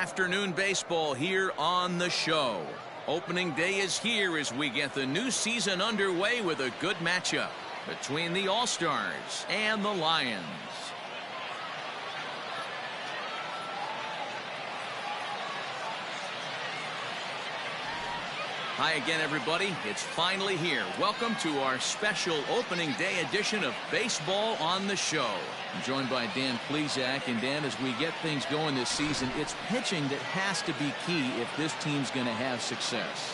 afternoon baseball here on the show. Opening day is here as we get the new season underway with a good matchup between the All-Stars and the Lions. Hi again, everybody. It's finally here. Welcome to our special opening day edition of Baseball on the Show. I'm joined by Dan Plesac. And Dan, as we get things going this season, it's pitching that has to be key if this team's going to have success.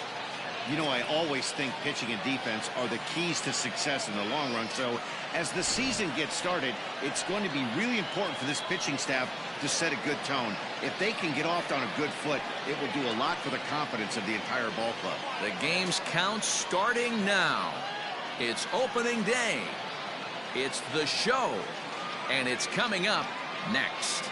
You know, I always think pitching and defense are the keys to success in the long run. So as the season gets started, it's going to be really important for this pitching staff to set a good tone. If they can get off on a good foot, it will do a lot for the confidence of the entire ball club. The game's count starting now. It's opening day. It's the show. And it's coming up next.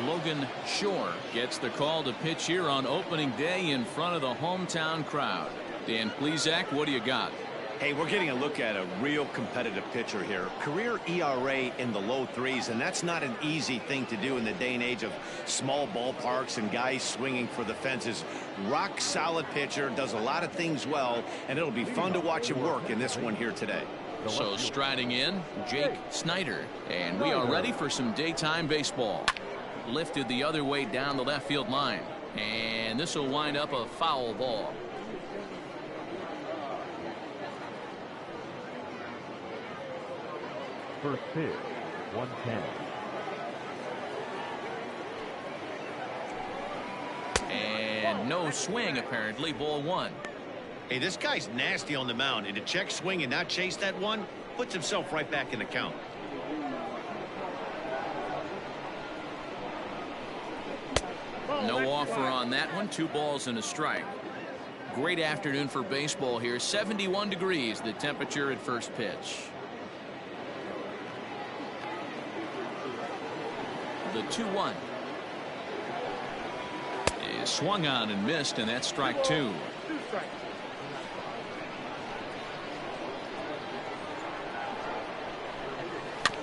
Logan Shore gets the call to pitch here on opening day in front of the hometown crowd. Dan Plesac, what do you got? Hey, we're getting a look at a real competitive pitcher here. Career ERA in the low threes, and that's not an easy thing to do in the day and age of small ballparks and guys swinging for the fences. Rock solid pitcher, does a lot of things well, and it'll be fun to watch him work in this one here today. So striding in, Jake Snyder, and we are ready for some daytime baseball. Lifted the other way down the left field line, and this will wind up a foul ball. First pitch, 110. And no swing, apparently. Ball one. Hey, this guy's nasty on the mound, and to check swing and not chase that one puts himself right back in the count. No offer on that one. 2 balls and a strike. Great afternoon for baseball here. 71 degrees the temperature at first pitch. The 2-1 is swung on and missed, and that's strike 2.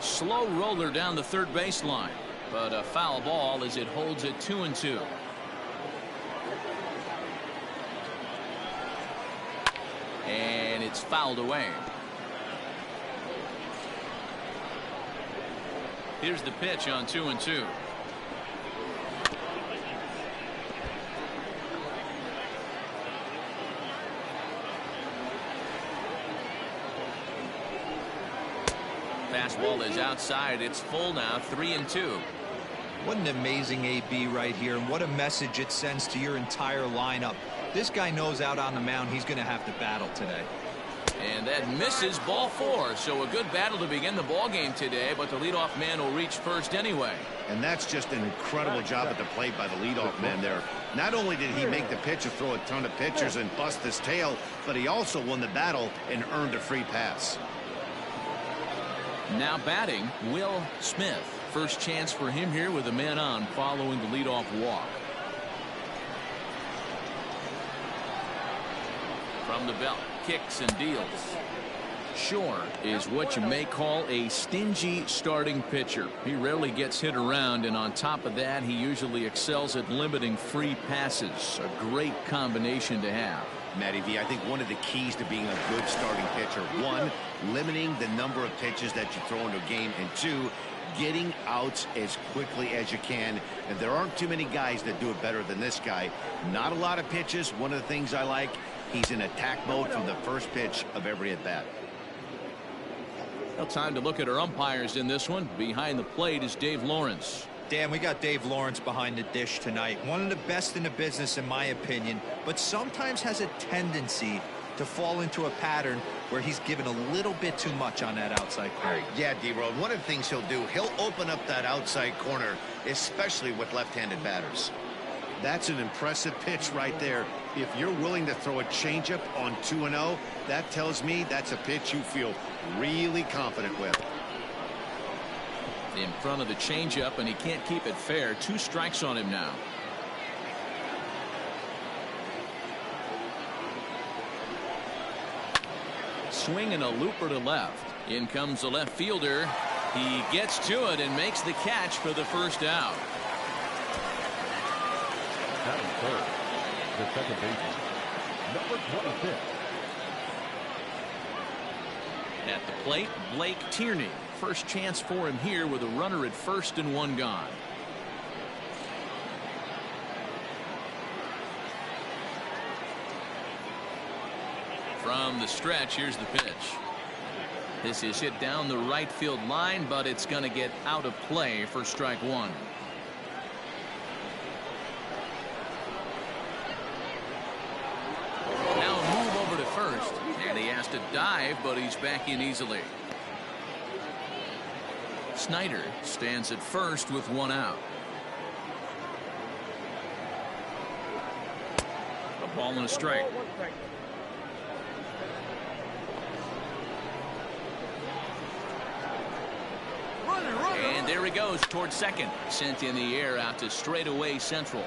Slow roller down the third baseline. But a foul ball as it holds it 2-2. And it's fouled away. Here's the pitch on 2-2. Fastball is outside. It's full now. 3-2. What an amazing AB right here, and what a message it sends to your entire lineup. This guy knows out on the mound he's going to have to battle today. And that misses, ball 4. So a good battle to begin the ball game today, but the leadoff man will reach first anyway. And that's just an incredible job at the plate by the leadoff man there. Not only did he make the pitch and throw a ton of pitchers and bust his tail, but he also won the battle and earned a free pass. Now batting, Will Smith. First chance for him here with a man on following the leadoff walk. From the belt, kicks and deals. Shore is what you may call a stingy starting pitcher. He rarely gets hit around, and on top of that, he usually excels at limiting free passes. A great combination to have. Matty V, I think one of the keys to being a good starting pitcher, 1, limiting the number of pitches that you throw into a game, and 2, getting outs as quickly as you can. And there aren't too many guys that do it better than this guy. Not a lot of pitches. One of the things I like, he's in attack mode from the first pitch of every at bat. Well, time to look at our umpires in this one. Behind the plate is Dave Lawrence. Dan, we got Dave Lawrence behind the dish tonight. One of the best in the business, in my opinion, but sometimes has a tendency to fall into a pattern where he's given a little bit too much on that outside corner. Yeah, D-Road, one of the things he'll do, he'll open up that outside corner, especially with left-handed batters. That's an impressive pitch right there. If you're willing to throw a changeup on 2-0, that tells me that's a pitch you feel really confident with. In front of the changeup, and he can't keep it fair. 2 strikes on him now. Swing and a looper to left. In comes the left fielder. He gets to it and makes the catch for the first out. Batting third, the second baseman, number 26. At the plate, Blake Tierney. First chance for him here with a runner at first and 1 gone. From the stretch, here's the pitch. This is hit down the right field line, but it's going to get out of play for strike 1. Now a move over to first, and he has to dive, but he's back in easily. Snyder stands at first with 1 out. A ball and a strike. And there he goes towards second. Sent in the air out to straightaway central.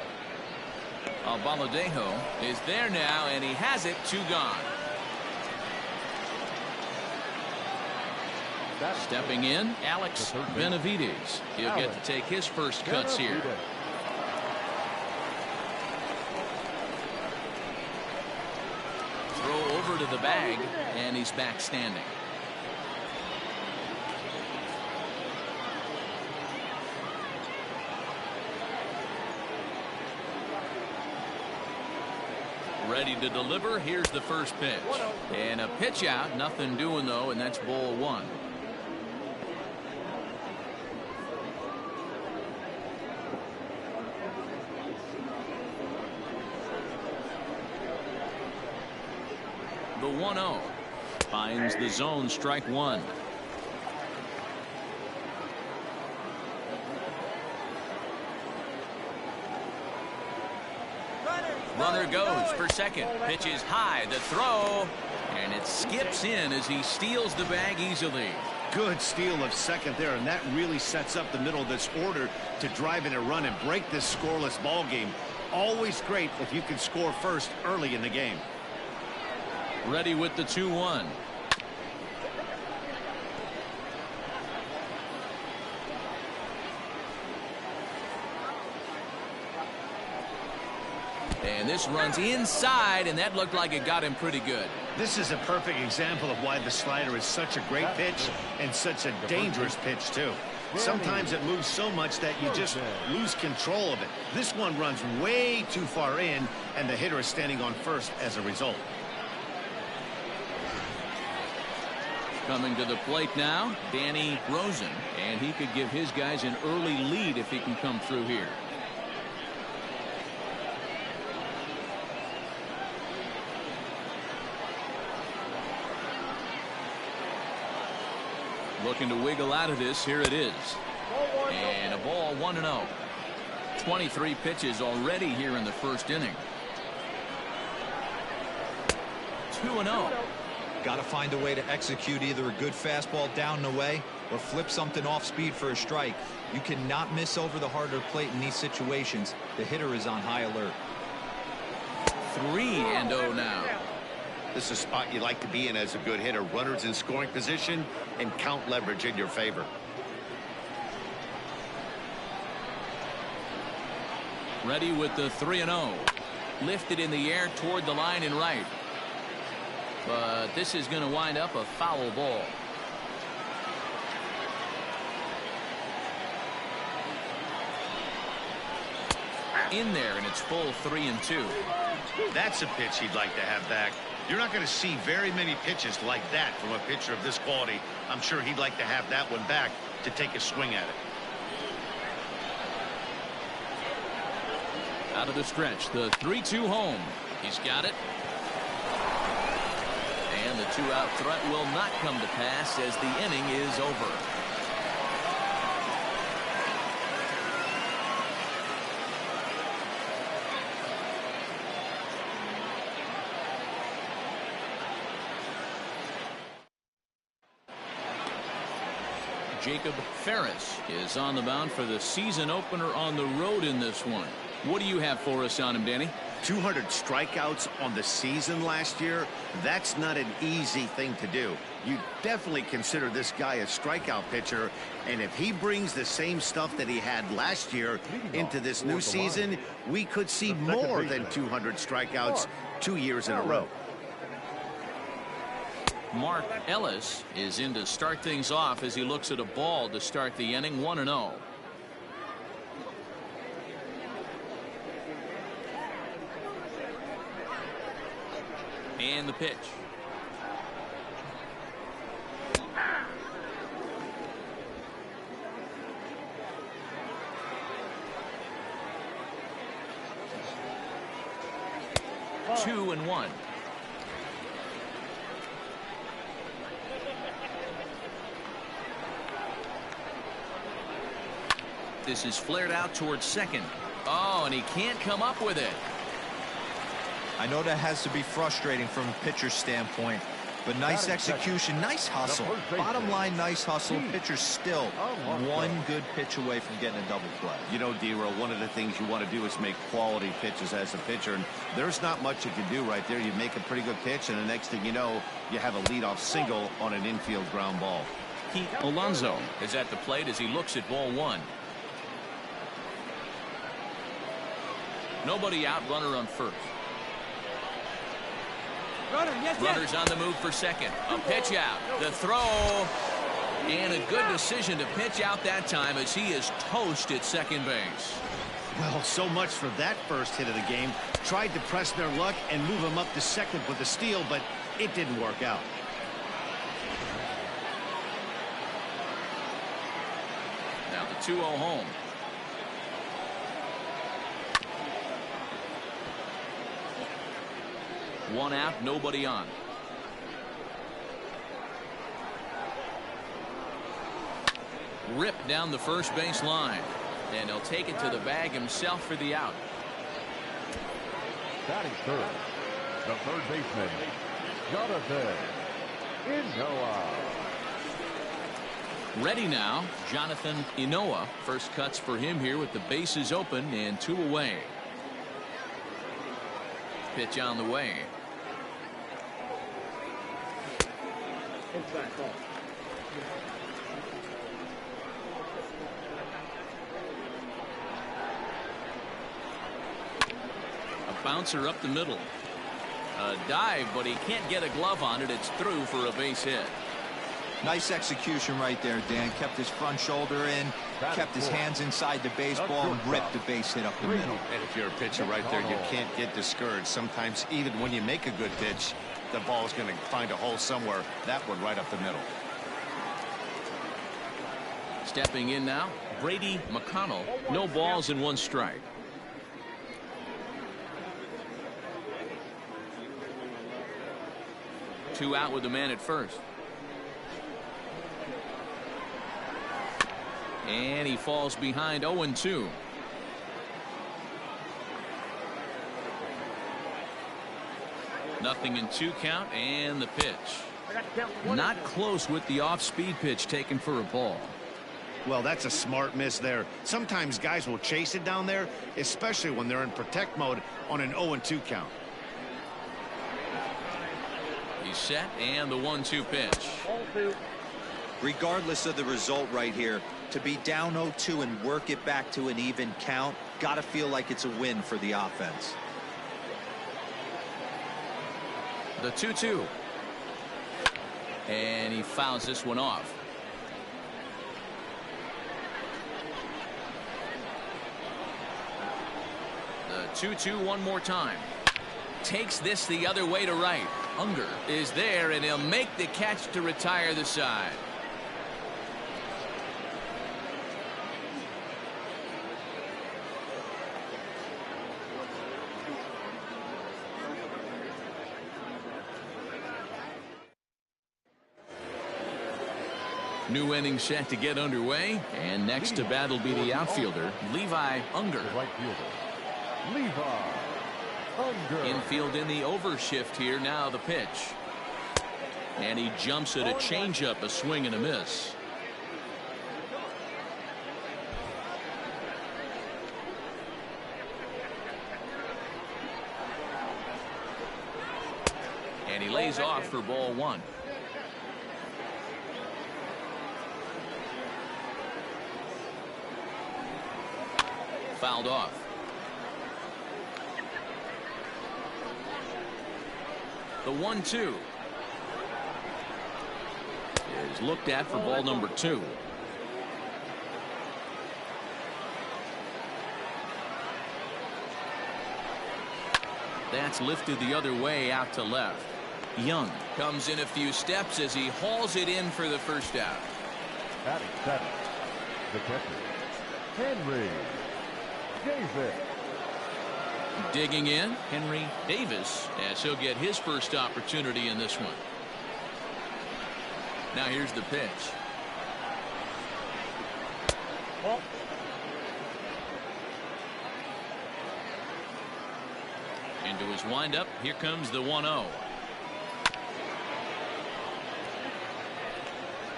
Baladejo is there now, and he has it. 2 gone. Stepping in, Alex Benavides. He'll get to take his first cuts here. Throw over to the bag, and he's back standing. Ready to deliver. Here's the first pitch. And a pitch out. Nothing doing, though, and that's ball 1. The 1-0 finds the zone, strike 1. Runner goes for second. Pitch is high. The throw, and it skips in as he steals the bag easily. Good steal of second there, and that really sets up the middle of this order to drive in a run and break this scoreless ball game. Always great if you can score first early in the game. Ready with the 2-1. And this runs inside, and that looked like it got him pretty good. This is a perfect example of why the slider is such a great pitch and such a dangerous pitch, too. Sometimes it moves so much that you just lose control of it. This one runs way too far in, and the hitter is standing on first as a result. Coming to the plate now, Danny Rosen, and he could give his guys an early lead if he can come through here. Looking to wiggle out of this. Here it is. And a ball, 1-0. 23 pitches already here in the first inning. 2-0. Got to find a way to execute either a good fastball down and away or flip something off speed for a strike. You cannot miss over the harder plate in these situations. The hitter is on high alert. 3-0 now. This is a spot you like to be in as a good hitter. Runners in scoring position and count leverage in your favor. Ready with the 3-0. Lifted in the air toward the line and right. But this is going to wind up a foul ball. In there, and it's full 3-2. That's a pitch he'd like to have back. You're not going to see very many pitches like that from a pitcher of this quality. I'm sure he'd like to have that one back to take a swing at it. Out of the stretch, the 3-2 home. He's got it. And the 2-out threat will not come to pass as the inning is over. Jacob Ferris is on the mound for the season opener on the road in this one. What do you have for us on him, Danny? 200 strikeouts on the season last year. That's not an easy thing to do. You definitely consider this guy a strikeout pitcher, and if he brings the same stuff that he had last year into this new season, we could see more than 200 strikeouts 2 years in a row. Mark Ellis is in to start things off as he looks at a ball to start the inning. 1-0. And the pitch. Two and one. This is flared out towards second. Oh, and he can't come up with it. I know that has to be frustrating from a pitcher's standpoint, but nice execution, nice hustle. Bottom line, nice hustle. Pitcher's still one good pitch away from getting a double play. You know, D-Row, one of the things you want to do is make quality pitches as a pitcher, and there's not much you can do right there. You make a pretty good pitch, and the next thing you know, you have a leadoff single on an infield ground ball. Pete Alonso is at the plate as he looks at ball one. Nobody out, runner on first. Runners on the move for second. A pitch out. The throw. And a good decision to pitch out that time as he is toast at second base. Well, so much for that first hit of the game. Tried to press their luck and move him up to second with a steal, but it didn't work out. Now the 2-0 home. One out, nobody on. Ripped down the first base line. And he'll take it to the bag himself for the out. Batting third, the third baseman, Jonathan Inoa. Ready now, Jonathan Inoa. First cuts for him here with the bases open and 2 away. Pitch on the way. A bouncer up the middle. A dive, but he can't get a glove on it. It's through for a base hit. Nice execution right there, Dan. Kept his front shoulder in, kept his hands inside the baseball, and ripped the base hit up the middle. And if you're a pitcher right there, you can't get discouraged. Sometimes even when you make a good pitch, the ball is going to find a hole somewhere. That one right up the middle. Stepping in now, Brady McConnell. No balls and 1 strike. Two out with the man at first. And he falls behind 0-2. Nothing in 2 count, and the pitch. Not close with the off-speed pitch taken for a ball. Well, that's a smart miss there. Sometimes guys will chase it down there, especially when they're in protect mode on an 0-2 count. He's set, and the 1-2 pitch. Regardless of the result right here, to be down 0-2 and work it back to an even count, got to feel like it's a win for the offense. The 2-2. And he fouls this one off. The 2-2 one more time. Takes this the other way to right. Unger is there, and he'll make the catch to retire the side. New inning set to get underway, and next to bat will be the outfielder, Levi Unger. Right fielder, Levi Unger. Infield in the overshift here. Now the pitch. And he jumps at a changeup, a swing and a miss. And he lays off for ball 1. Fouled off. The 1-2 is looked at for ball number 2. That's lifted the other way out to left. Young comes in a few steps as he hauls it in for the first out. Batting 7, the catcher, Henry Davis. Digging in, Henry Davis, as he'll get his first opportunity in this one. Now here's the pitch. Ball. Into his windup, here comes the 1-0.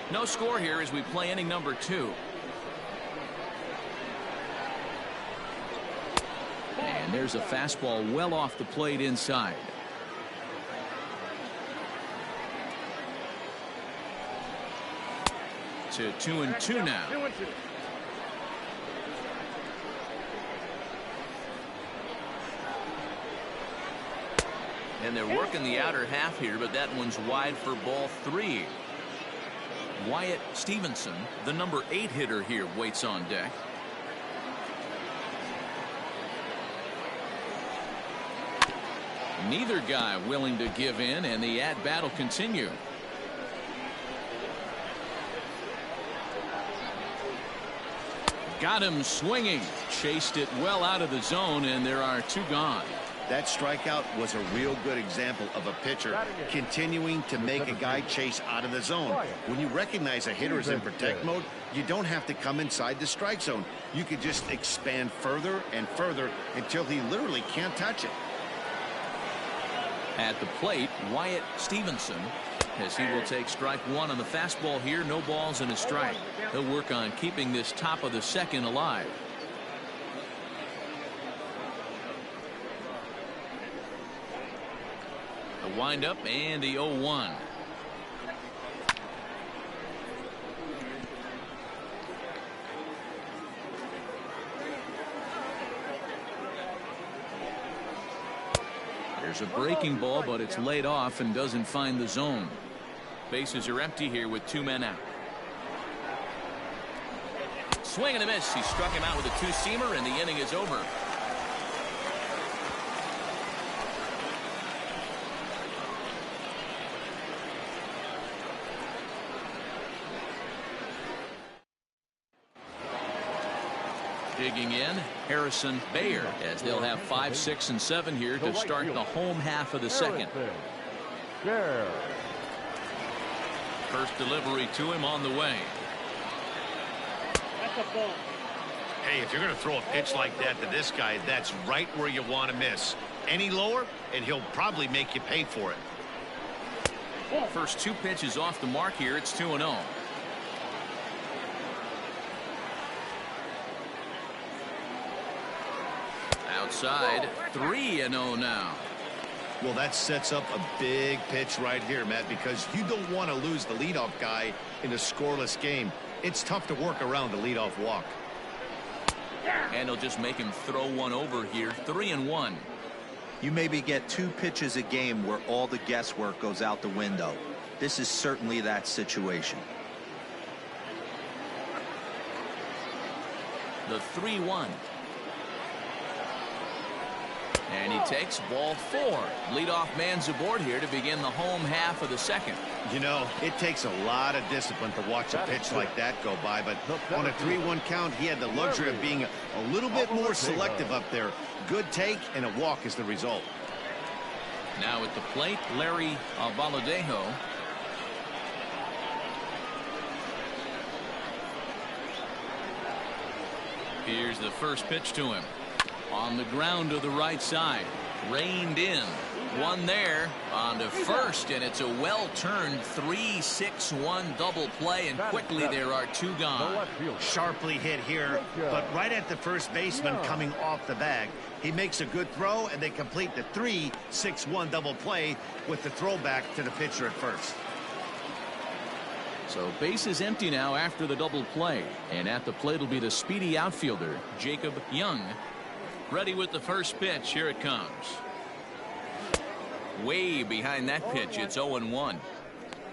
No score here as we play inning number 2. And there's a fastball well off the plate inside. To 2-2 now. And they're working the outer half here, but that one's wide for ball 3. Wyatt Stevenson, the number 8 hitter here, waits on deck. Neither guy willing to give in, and the at-bat will continue. Got him swinging. Chased it well out of the zone, and there are 2 gone. That strikeout was a real good example of a pitcher continuing to make a guy chase out of the zone. When you recognize a hitter is in protect mode, you don't have to come inside the strike zone. You could just expand further and further until he literally can't touch it. At the plate, Wyatt Stevenson, as he will take strike 1 on the fastball here. No balls and a strike. He'll work on keeping this top of the second alive. The windup and the 0-1. There's a breaking ball, but it's laid off and doesn't find the zone. Bases are empty here with 2 men out. Swing and a miss. He struck him out with a 2-seamer, and the inning is over. Digging in, Harrison Bayer, as they'll have 5, 6, and 7 here to start the home half of the second. First delivery to him on the way. Hey, if you're going to throw a pitch like that to this guy, that's right where you want to miss. Any lower, and he'll probably make you pay for it. First 2 pitches off the mark here. It's 2-0. Outside, 3-0 now. Well, that sets up a big pitch right here, Matt, because you don't want to lose the leadoff guy in a scoreless game. It's tough to work around the leadoff walk. And he'll just make him throw one over here. 3-1. You maybe get 2 pitches a game where all the guesswork goes out the window. This is certainly that situation. The 3-1. And he takes ball 4. Leadoff man's aboard here to begin the home half of the second. You know, it takes a lot of discipline to watch a pitch like that go by, but on a 3-1 count, he had the luxury of being a little bit more selective up there. Good take, and a walk is the result. Now at the plate, Larry Vallejo. Here's the first pitch to him. On the ground to the right side. Reined in. One there on to first, and it's a well-turned 3-6-1 double play, and quickly there are two gone. Sharply hit here, but right at the first baseman coming off the bag. He makes a good throw, and they complete the 3-6-1 double play with the throwback to the pitcher at first. So base is empty now after the double play, and at the plate will be the speedy outfielder Jacob Young. Ready with the first pitch. Here it comes. Way behind that pitch. It's 0-1.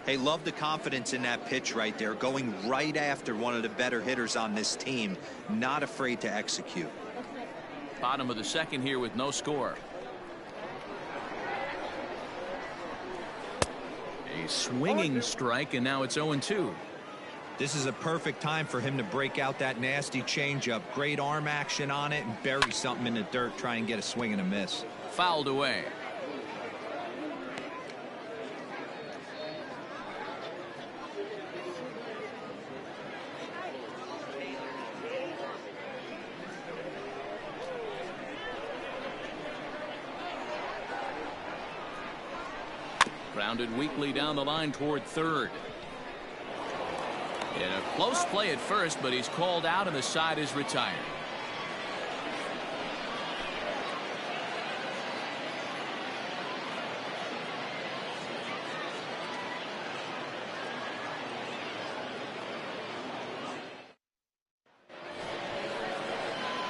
Hey, love the confidence in that pitch right there, going right after one of the better hitters on this team, not afraid to execute. Bottom of the second here with no score. A swinging strike, and now it's 0-2. This is a perfect time for him to break out that nasty changeup. Great arm action on it and bury something in the dirt, try and get a swing and a miss. Fouled away. Grounded weakly down the line toward third. In a close play at first, but he's called out and the side is retired.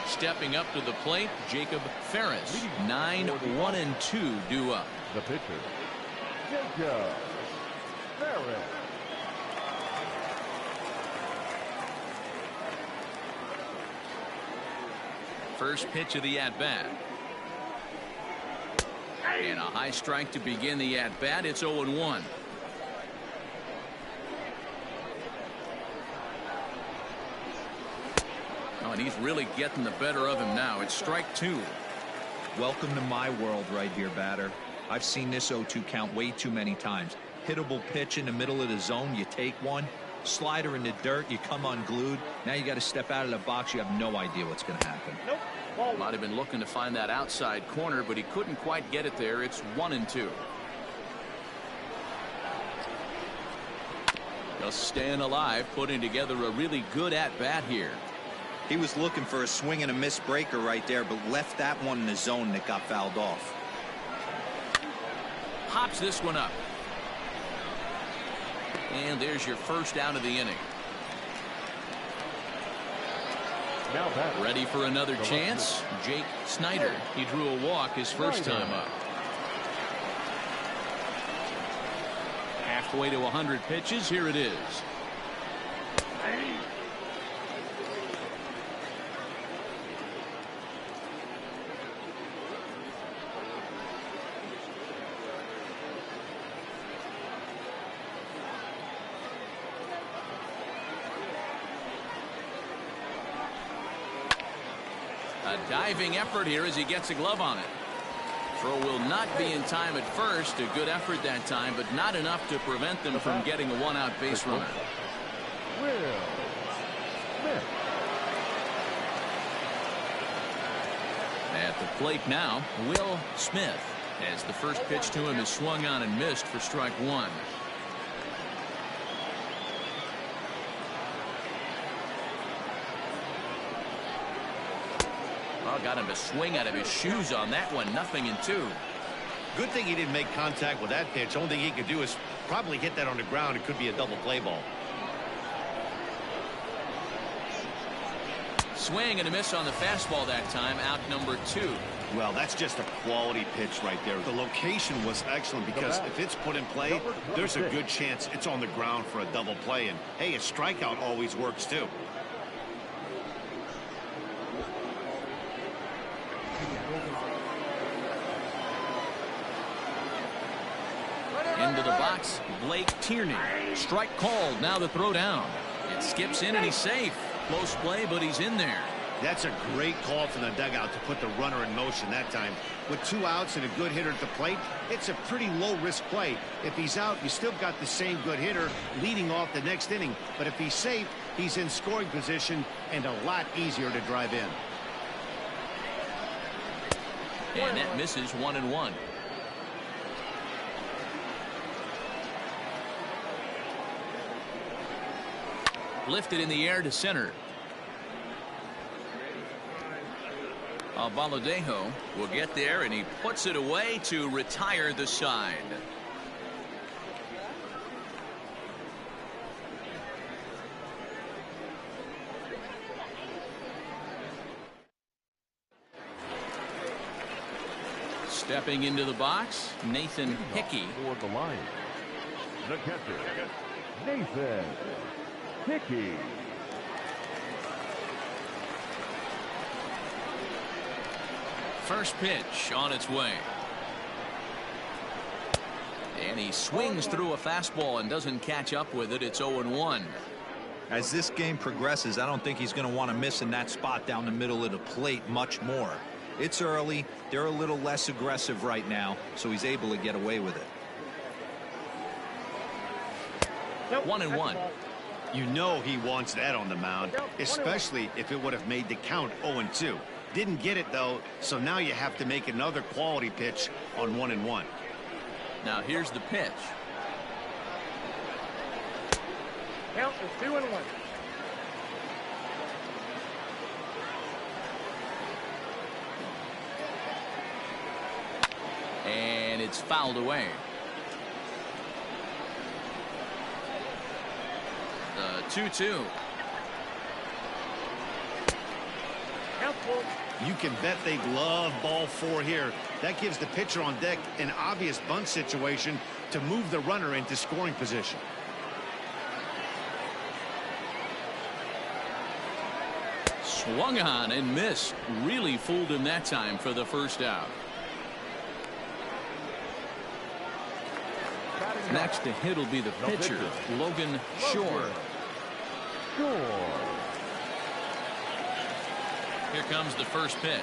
Stepping up to the plate, Jacob Ferris. 9-1-2 due up. The pitcher, Jacob Ferris. First pitch of the at-bat. And a high strike to begin the at-bat. It's 0-1. Oh, and he's really getting the better of him now. It's strike two. Welcome to my world right here, batter. I've seen this 0-2 count way too many times. Hittable pitch in the middle of the zone, you take one. Slider in the dirt, you come unglued. Now you got to step out of the box. You have no idea what's going to happen. Nope. Might have been looking to find that outside corner, but he couldn't quite get it there. It's 1-2. Just staying alive, putting together a really good at-bat here. He was looking for a swing and a miss breaker right there, but left that one in the zone that got fouled off. Hops this one up. And there's your first out of the inning. Now back. Ready for another chance? Jake Snyder. He drew a walk his first time up. Halfway to 100 pitches. Here it is. A diving effort here as he gets a glove on it. Throw will not be in time at first. A good effort that time, but not enough to prevent them from getting a one-out base runner. Will Smith. At the plate now, Will Smith, as the first pitch to him is swung on and missed for strike one. Well, got him to swing out of his shoes on that one. 0-2. Good thing he didn't make contact with that pitch. Only thing he could do is probably hit that on the ground. It could be a double play ball. Swing and a miss on the fastball that time. Out number 2. Well, that's just a quality pitch right there. The location was excellent because if it's put in play, there's a good chance it's on the ground for a double play. And hey, a strikeout always works too. Into the box, Blake Tierney. Strike called. Now the throw down. It skips in and he's safe. Close play, but he's in there. That's a great call from the dugout to put the runner in motion that time. With 2 outs and a good hitter at the plate, it's a pretty low-risk play. If he's out, you still got the same good hitter leading off the next inning. But if he's safe, he's in scoring position and a lot easier to drive in. And that misses 1-1. Lifted in the air to center. Baladejo will get there, and he puts it away to retire the side. Stepping into the box, Nathan Hickey. Toward the line. The catcher, Nathan Hickey. First pitch on its way. And he swings through a fastball and doesn't catch up with it. It's 0-1. As this game progresses, I don't think he's going to want to miss in that spot down the middle of the plate much more. It's early. They're a little less aggressive right now, so he's able to get away with it. 1-1. You know he wants that on the mound, especially if it would have made the count 0-2. Didn't get it, though, so now you have to make another quality pitch on 1-1. Now here's the pitch. Count is 2-1. And it's fouled away. The 2-2. You can bet they love ball 4 here. That gives the pitcher on deck an obvious bunt situation to move the runner into scoring position. Swung on and missed. Really fooled him that time for the first out. Next to hit will be the pitcher, Logan Shore. Here comes the first pitch.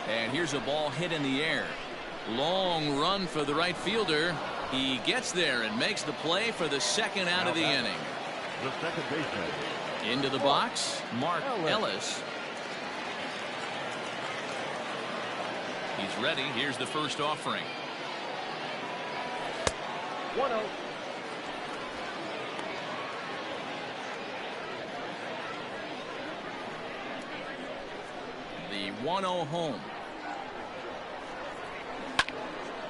And here's a ball hit in the air. Long run for the right fielder. He gets there and makes the play for the second out of the inning. The second baseman. Into the box, Mark Ellis. He's ready. Here's the first offering. 1-0. The 1-0 home.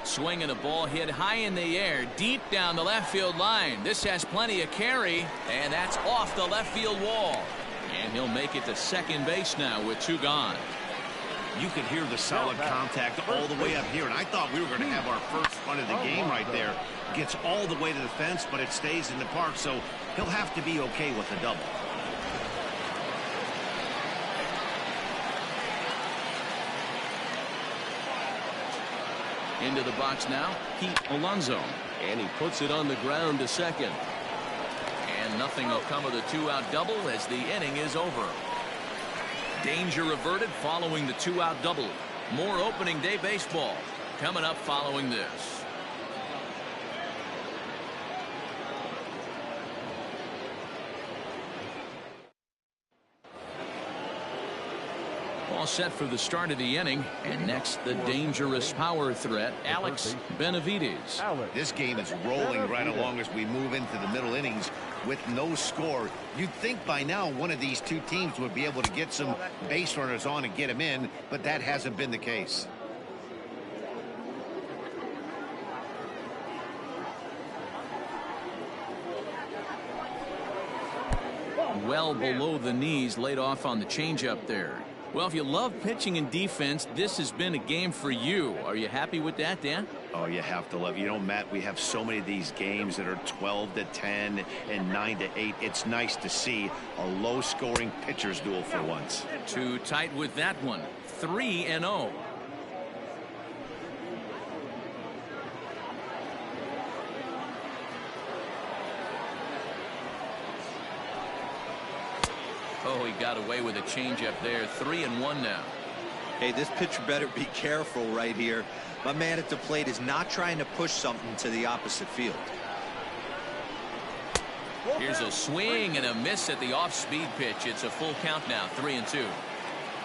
Swing and a ball hit high in the air, deep down the left field line. This has plenty of carry, and that's off the left field wall. And he'll make it to second base now with 2 gone. You could hear the solid contact all the way up here, and I thought we were going to have our first run of the game right there. Gets all the way to the fence, but it stays in the park, so he'll have to be okay with a double. Into the box now, Pete Alonso. And he puts it on the ground to second. And nothing will come of the 2-out double as the inning is over. Danger averted following the 2-out double. More opening day baseball coming up following this. All set for the start of the inning, and next the dangerous power threat, Alex Benavides. This game is rolling right along as we move into the middle innings with no score. You'd think by now one of these two teams would be able to get some base runners on and get them in, but that hasn't been the case. Well below the knees, laid off on the changeup there. Well, if you love pitching and defense, this has been a game for you. Are you happy with that, Dan? Oh, you have to love. You know, Matt, we have so many of these games that are 12-10 and 9-8. It's nice to see a low-scoring pitcher's duel for once. Too tight with that one. 3-0. Oh, he got away with a changeup there. 3-1 now. Hey, this pitcher better be careful right here. My man at the plate is not trying to push something to the opposite field. Here's a swing and a miss at the off-speed pitch. It's a full count now, 3-2.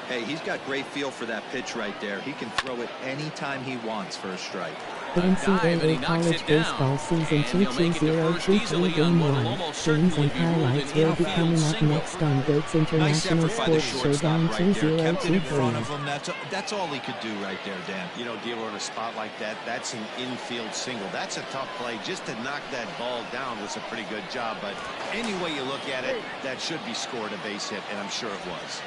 Hey, he's got great feel for that pitch right there. He can throw it anytime he wants for a strike. The NCAA college baseball season 22023 Game 1. Games and highlights will be coming up next on Goats International Sports Showdown 2023. That's all he could do right there, Dan. You know, dealer in a spot like that, that's an infield single. That's a tough play. Just to knock that ball down was a pretty good job. But any way you look at it, that should be scored a base hit, and I'm sure it was.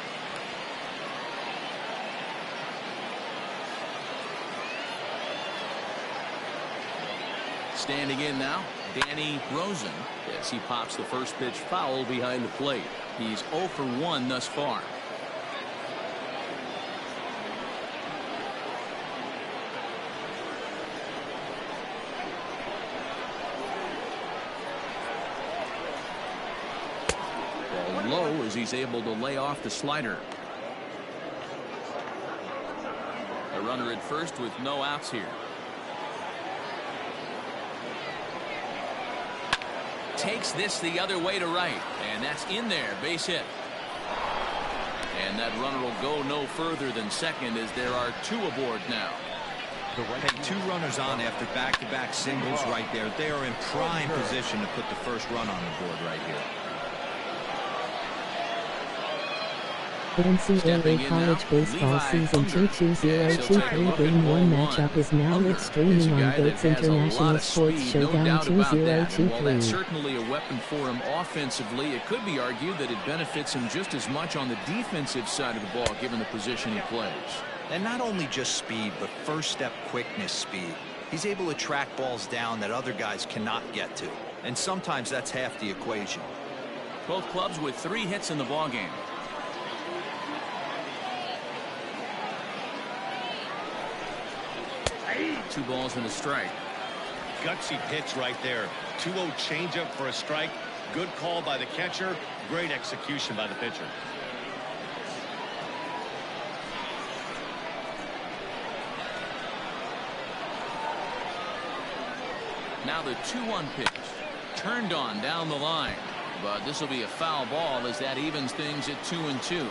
Standing in now, Danny Rosen, as he pops the first pitch foul behind the plate. He's 0 for 1 thus far. Ball low as he's able to lay off the slider. A runner at first with no outs here. Takes this the other way to right, and that's in there, base hit. And that runner will go no further than second as there are 2 aboard now. Hey, 2 runners on after back-to-back singles right there. They are in prime position to put the first run on the board right here. The NCAA college baseball season 22023 Game 1 matchup is now live streaming on Goats International Sports Showdown 2023. While that's certainly a weapon for him offensively, it could be argued that it benefits him just as much on the defensive side of the ball, given the position he plays. And not only just speed, but first step quickness speed. He's able to track balls down that other guys cannot get to. And sometimes that's half the equation. Both clubs with 3 hits in the ballgame. Two balls and a strike. Gutsy pitch right there. 2-0 changeup for a strike. Good call by the catcher. Great execution by the pitcher. Now the 2-1 pitch. Turned on down the line. But this will be a foul ball as that evens things at 2-2.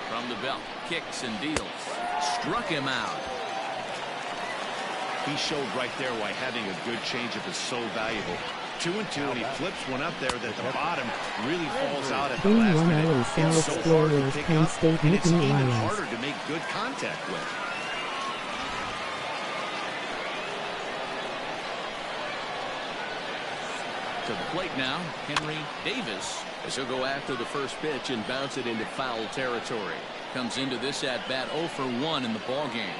From the belt. Kicks and deals. Struck him out. He showed right there why having a good changeup is so valuable. 2-2, and he flips one up there that the bottom really falls out at the Game last 1 minute. early Salle It's so hard to Explorers pick Penn up, State and it's Nittany even Lions. harder to make good contact with. To the plate now, Henry Davis, as he'll go after the first pitch and bounce it into foul territory. Comes into this at bat 0 for 1 in the ball game.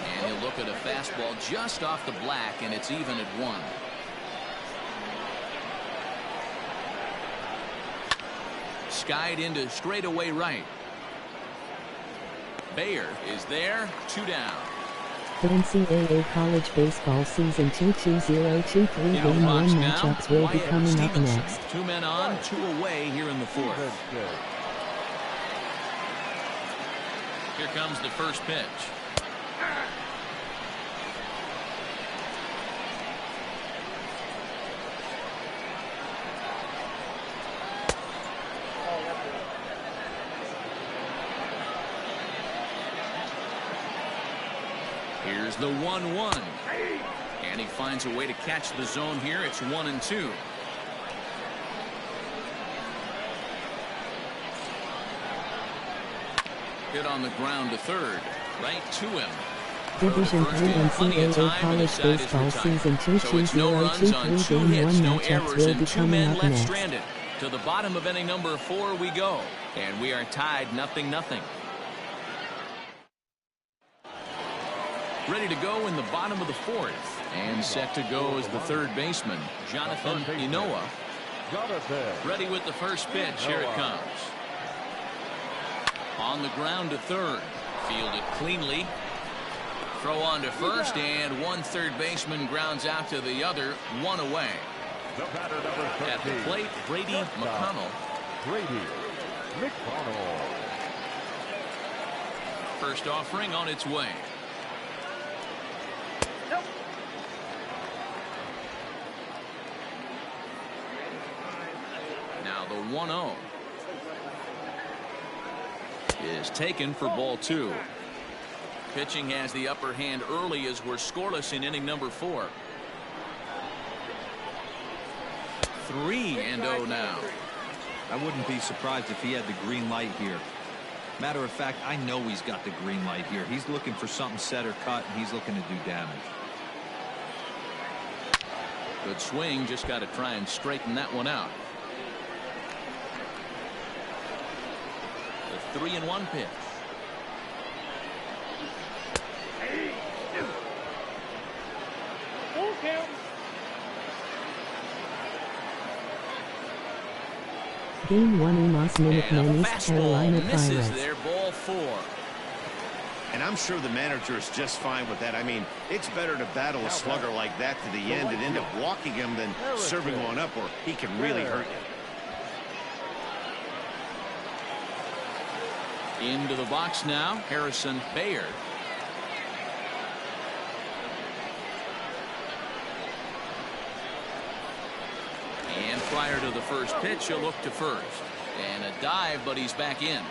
And he'll look at a fastball just off the black, and it's even at 1. Skied into straightaway right. Bayer is there, 2 down. The NCAA college baseball season 22023 Game 1 matchups will be coming up next. 2 men on, 2 away here in the 4th. Here comes the first pitch. Here's the 1-1. And he finds a way to catch the zone here. It's 1-2. Hit on the ground to third. Right to him. Division 3 NCAA college baseball season 22023 Game 1 matchups will be coming up next. Stranded. To the bottom of inning number 4 we go. And we are tied 0-0. Ready to go in the bottom of the 4th. And set to go as the third baseman, Jonathan Inoa. Ready with the first pitch. Here it comes. On the ground to third. Fielded cleanly. Throw on to first, and one third baseman grounds out to the other, 1 away. At the plate, Brady McConnell. First offering on its way. Now the 1-0 is taken for ball 2. Pitching has the upper hand early as we're scoreless in inning number 4. 3-0 now. I wouldn't be surprised if he had the green light here. Matter of fact, I know he's got the green light here. He's looking for something set or cut, and he's looking to do damage. Good swing, just got to try and straighten that one out. The 3-1 pitch. Full count. Game 1 Amos Minutemen East Carolina misses Pirates. there, ball 4. And I'm sure the manager is just fine with that. I mean, it's better to battle a slugger like that to the end and end up walking him than serving one up, or he can really hurt you. Into the box now, Harrison Bayard. And prior to the first pitch, he'll look to first. And a dive, but he's back in.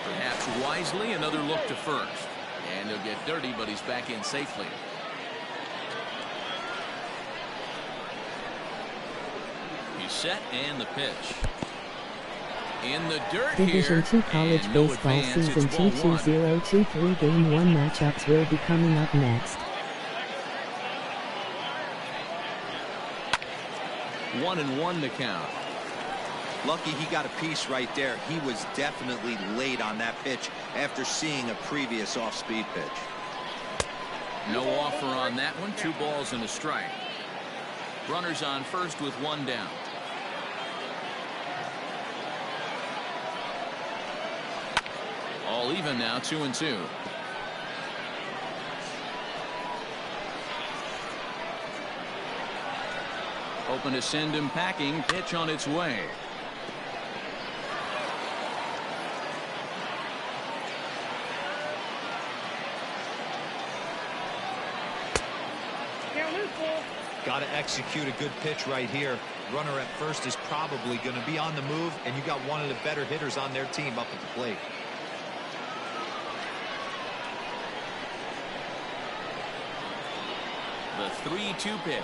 Perhaps wisely, another look to first. And he'll get dirty, but he's back in safely. He's set, and the pitch. In the dirt Division here. 2 college and no baseball advance. season It's ball 1. 22023 Game 1 matchups will be coming up next. 1-1 the count. Lucky he got a piece right there. He was definitely late on that pitch after seeing a previous off-speed pitch. No offer on that one. 2 balls and a strike. Runners on first with 1 down. All even now, 2-2. Open to send him packing. Pitch on its way. Count is full. Got to execute a good pitch right here. Runner at first is probably going to be on the move, and you got one of the better hitters on their team up at the plate. The 3-2 pitch.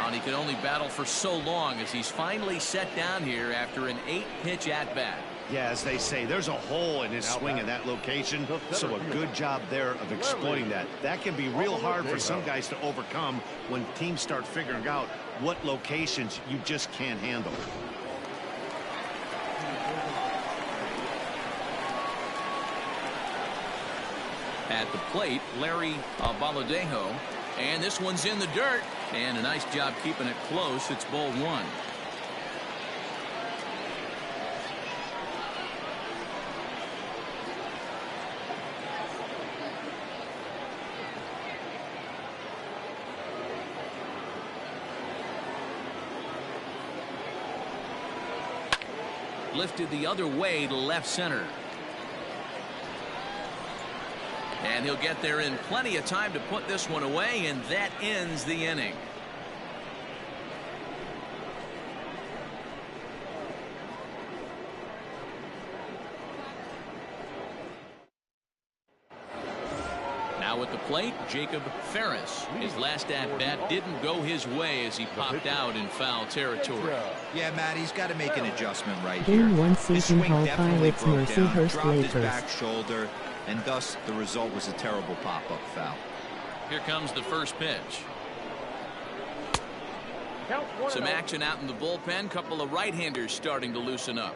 And he could only battle for so long as he's finally set down here after an 8-pitch at-bat. Yeah, as they say, there's a hole in his swing in that location, so a good job there of exploiting that. That can be real hard for some guys to overcome when teams start figuring out what locations you just can't handle. At the plate, Larry Baladejo. And this one's in the dirt. And a nice job keeping it close. It's ball 1. Lifted the other way to left center. And he'll get there in plenty of time to put this one away, and that ends the inning. Now at the plate, Jacob Ferris. His last at-bat didn't go his way as he popped out in foul territory. Yeah, Matt, he's got to make an adjustment right here. Game 1 His season swing Hall definitely Pirates broke down, Mercyhurst dropped his Lakers. back shoulder, and thus the result was a terrible pop-up foul. Here comes the first pitch. Count 1-0. Some action out in the bullpen. Couple of right-handers starting to loosen up.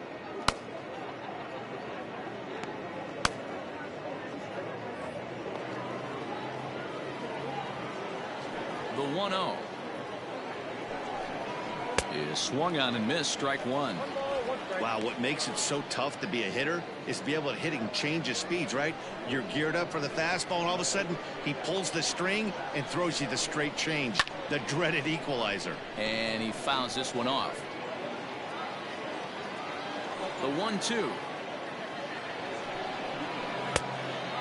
The 1-0 is swung on and missed. Strike 1. Wow, what makes it so tough to be a hitter is to be able to hit and change his speeds, right? You're geared up for the fastball, and all of a sudden he pulls the string and throws you the straight change, the dreaded equalizer. And he fouls this one off. The 1-2.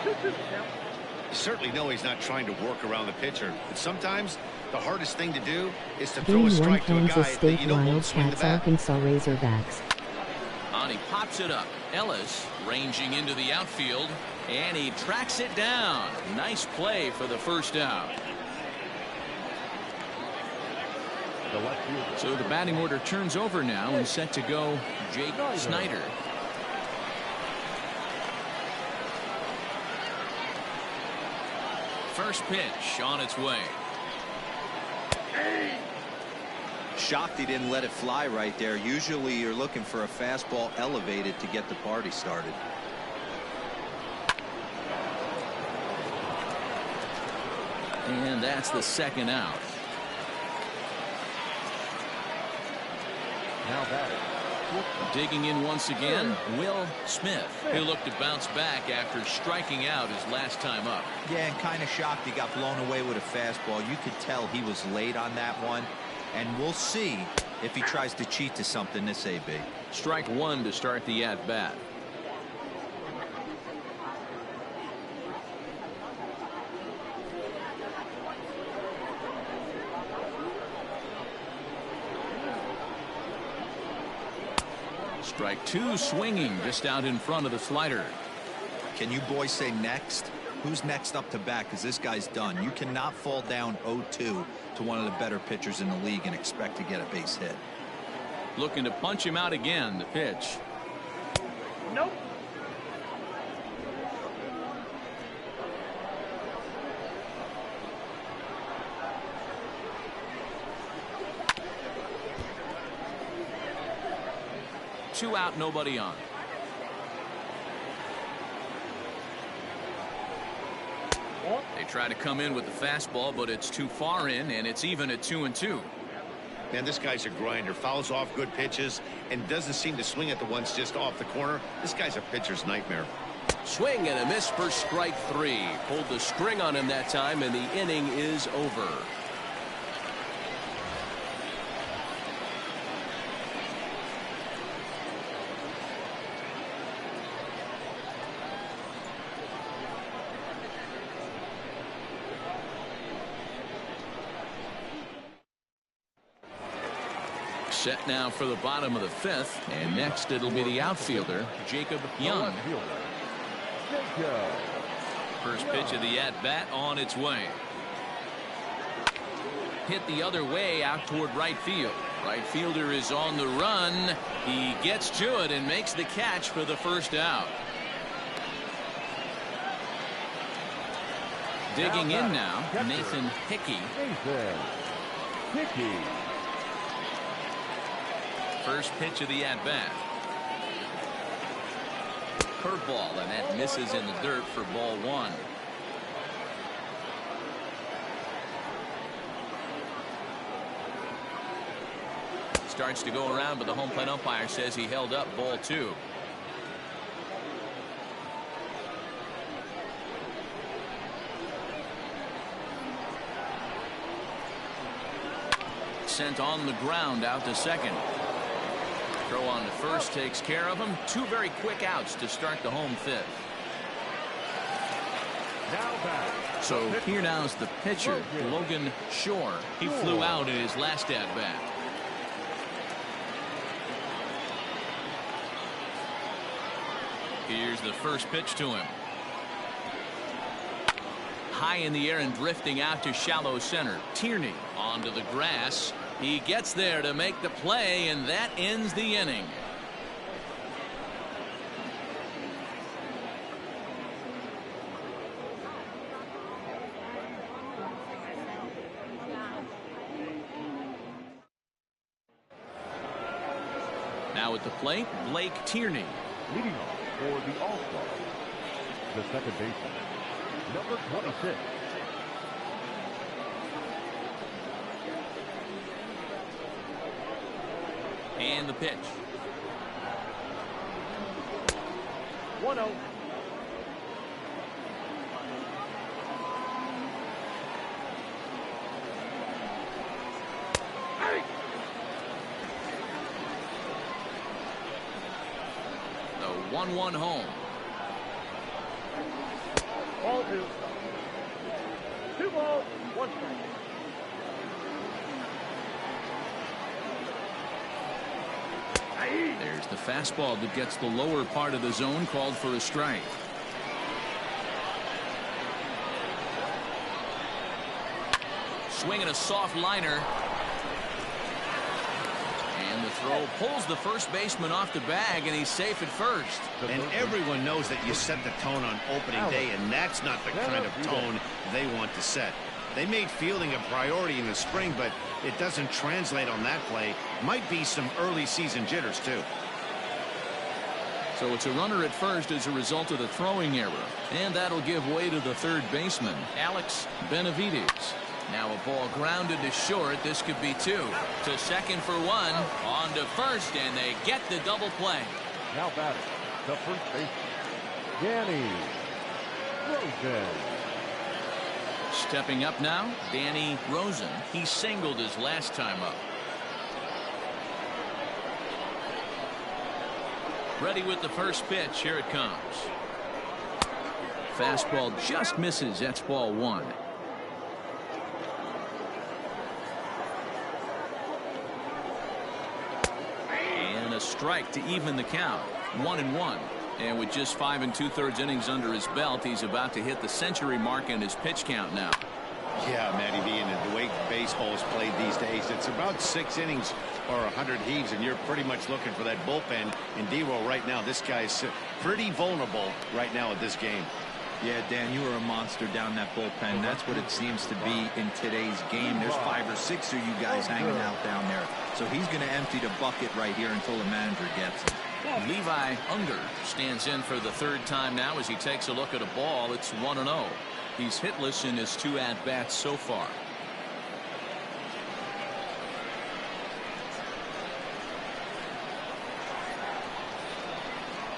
You certainly know he's not trying to work around the pitcher, but sometimes the hardest thing to do is to throw a Game 1 strike to a Kansas guy that State you know won't swing the Wildcats bat. Arkansas Razorbacks. And he pops it up. Ellis ranging into the outfield, and he tracks it down. Nice play for the first out. So the batting order turns over now and set to go Jake Snyder. First pitch on its way. Shocked he didn't let it fly right there. Usually you're looking for a fastball elevated to get the party started. And that's the second out. Now batting. Digging in once again, Will Smith, who looked to bounce back after striking out his last time up. Yeah, and kind of shocked he got blown away with a fastball. You could tell he was late on that one. And we'll see if he tries to cheat to something this AB. Strike one to start the at-bat. Strike two, swinging just out in front of the slider. Can you boys say next? Who's next up to bat? Because this guy's done. You cannot fall down 0-2 to one of the better pitchers in the league and expect to get a base hit. Looking to punch him out again. The pitch. Nope. Two out, nobody on. They try to come in with the fastball, but it's too far in, and it's even at 2-2. Man, this guy's a grinder. Fouls off good pitches and doesn't seem to swing at the ones just off the corner. This guy's a pitcher's nightmare. Swing and a miss for strike three. Pulled the string on him that time, and the inning is over. Set now for the bottom of the fifth, and next it'll be the outfielder, Jacob Young. First pitch of the at-bat on its way. Hit the other way out toward right field. Right fielder is on the run. He gets to it and makes the catch for the first out. Digging in now, Nathan Hickey. First pitch of the at-bat. Curveball, and that misses in the dirt for ball one. Starts to go around, but the home plate umpire says he held up ball two. Sent on the ground out to second. Throw on to first takes care of him. Two very quick outs to start the home fifth. So here now is the pitcher, Logan Shore. He flew out in his last at bat. Here's the first pitch to him. High in the air and drifting out to shallow center. Tierney onto the grass. He gets there to make the play, and that ends the inning. Now at the plate, Blake Tierney. Leading off for the All-Star, the second baseman, number 26. And the pitch. 1-0. 1-1 home. Ball 2. 2 balls, 1 strike. There's the fastball that gets the lower part of the zone, called for a strike. Swinging a soft liner. And the throw pulls the first baseman off the bag, and he's safe at first. And everyone knows that you set the tone on opening day, and that's not the kind of tone they want to set. They made fielding a priority in the spring, but it doesn't translate on that play. Might be some early season jitters, too. So it's a runner at first as a result of the throwing error. And that'll give way to the third baseman, Alex Benavides. Now a ball grounded to short. This could be 2. To second for 1. On to first, and they get the double play. Now batting, the first baseman, Danny Rosen. Stepping up now, Danny Rosen. He singled his last time up. Ready with the first pitch. Here it comes. Fastball just misses. That's ball 1. And a strike to even the count. 1-1. And with just 5 2/3 innings under his belt, he's about to hit the century mark in his pitch count now. Yeah, Matty V, and the way baseball is played these days, it's about 6 innings or 100 heaves, and you're pretty much looking for that bullpen. And D-Roll right now, this guy's pretty vulnerable right now at this game. Yeah, Dan, you are a monster down that bullpen. That's what it seems to be in today's game. There's 5 or 6 of you guys hanging out down there. So he's going to empty the bucket right here until the manager gets him. Levi Unger stands in for the 3rd time now as he takes a look at a ball. It's 1-0. He's hitless in his 2 at-bats so far.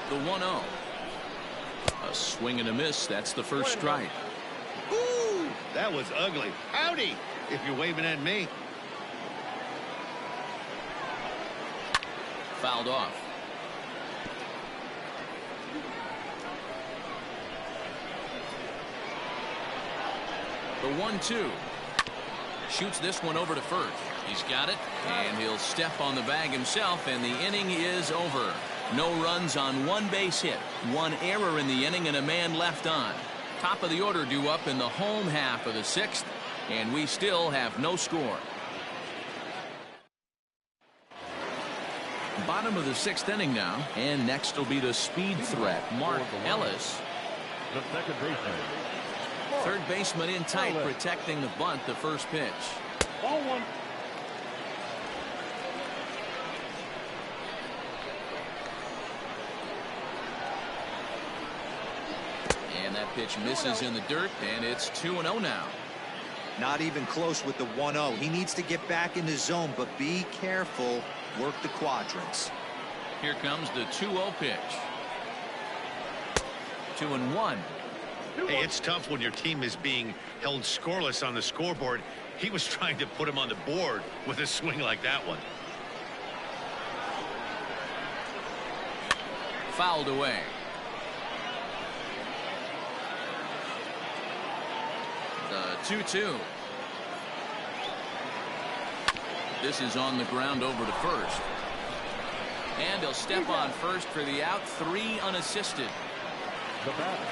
The 1-0. A swing and a miss. That's the first strike. Ooh, that was ugly. Howdy, if you're waving at me. Fouled off. The 1-2. Shoots this one over to first. He's got it, and he'll step on the bag himself, and the inning is over. No runs on 1 base hit, 1 error in the inning, and a man left on. Top of the order due up in the home half of the 6th, and we still have no score. Bottom of the 6th inning now, and next will be the speed threat, Mark Ellis. The second baseman, Third baseman in tight, protecting the bunt. The first pitch. Ball 1. And that pitch misses in the dirt, and it's 2-0 now. Not even close with the 1-0. He needs to get back in the zone, but be careful. Work the quadrants. Here comes the 2-0 pitch. 2-1. Hey, it's tough when your team is being held scoreless on the scoreboard. He was trying to put him on the board with a swing like that one. Fouled away. The 2-2. This is on the ground over to first. And he'll step on first for the out. 3 unassisted. the batter.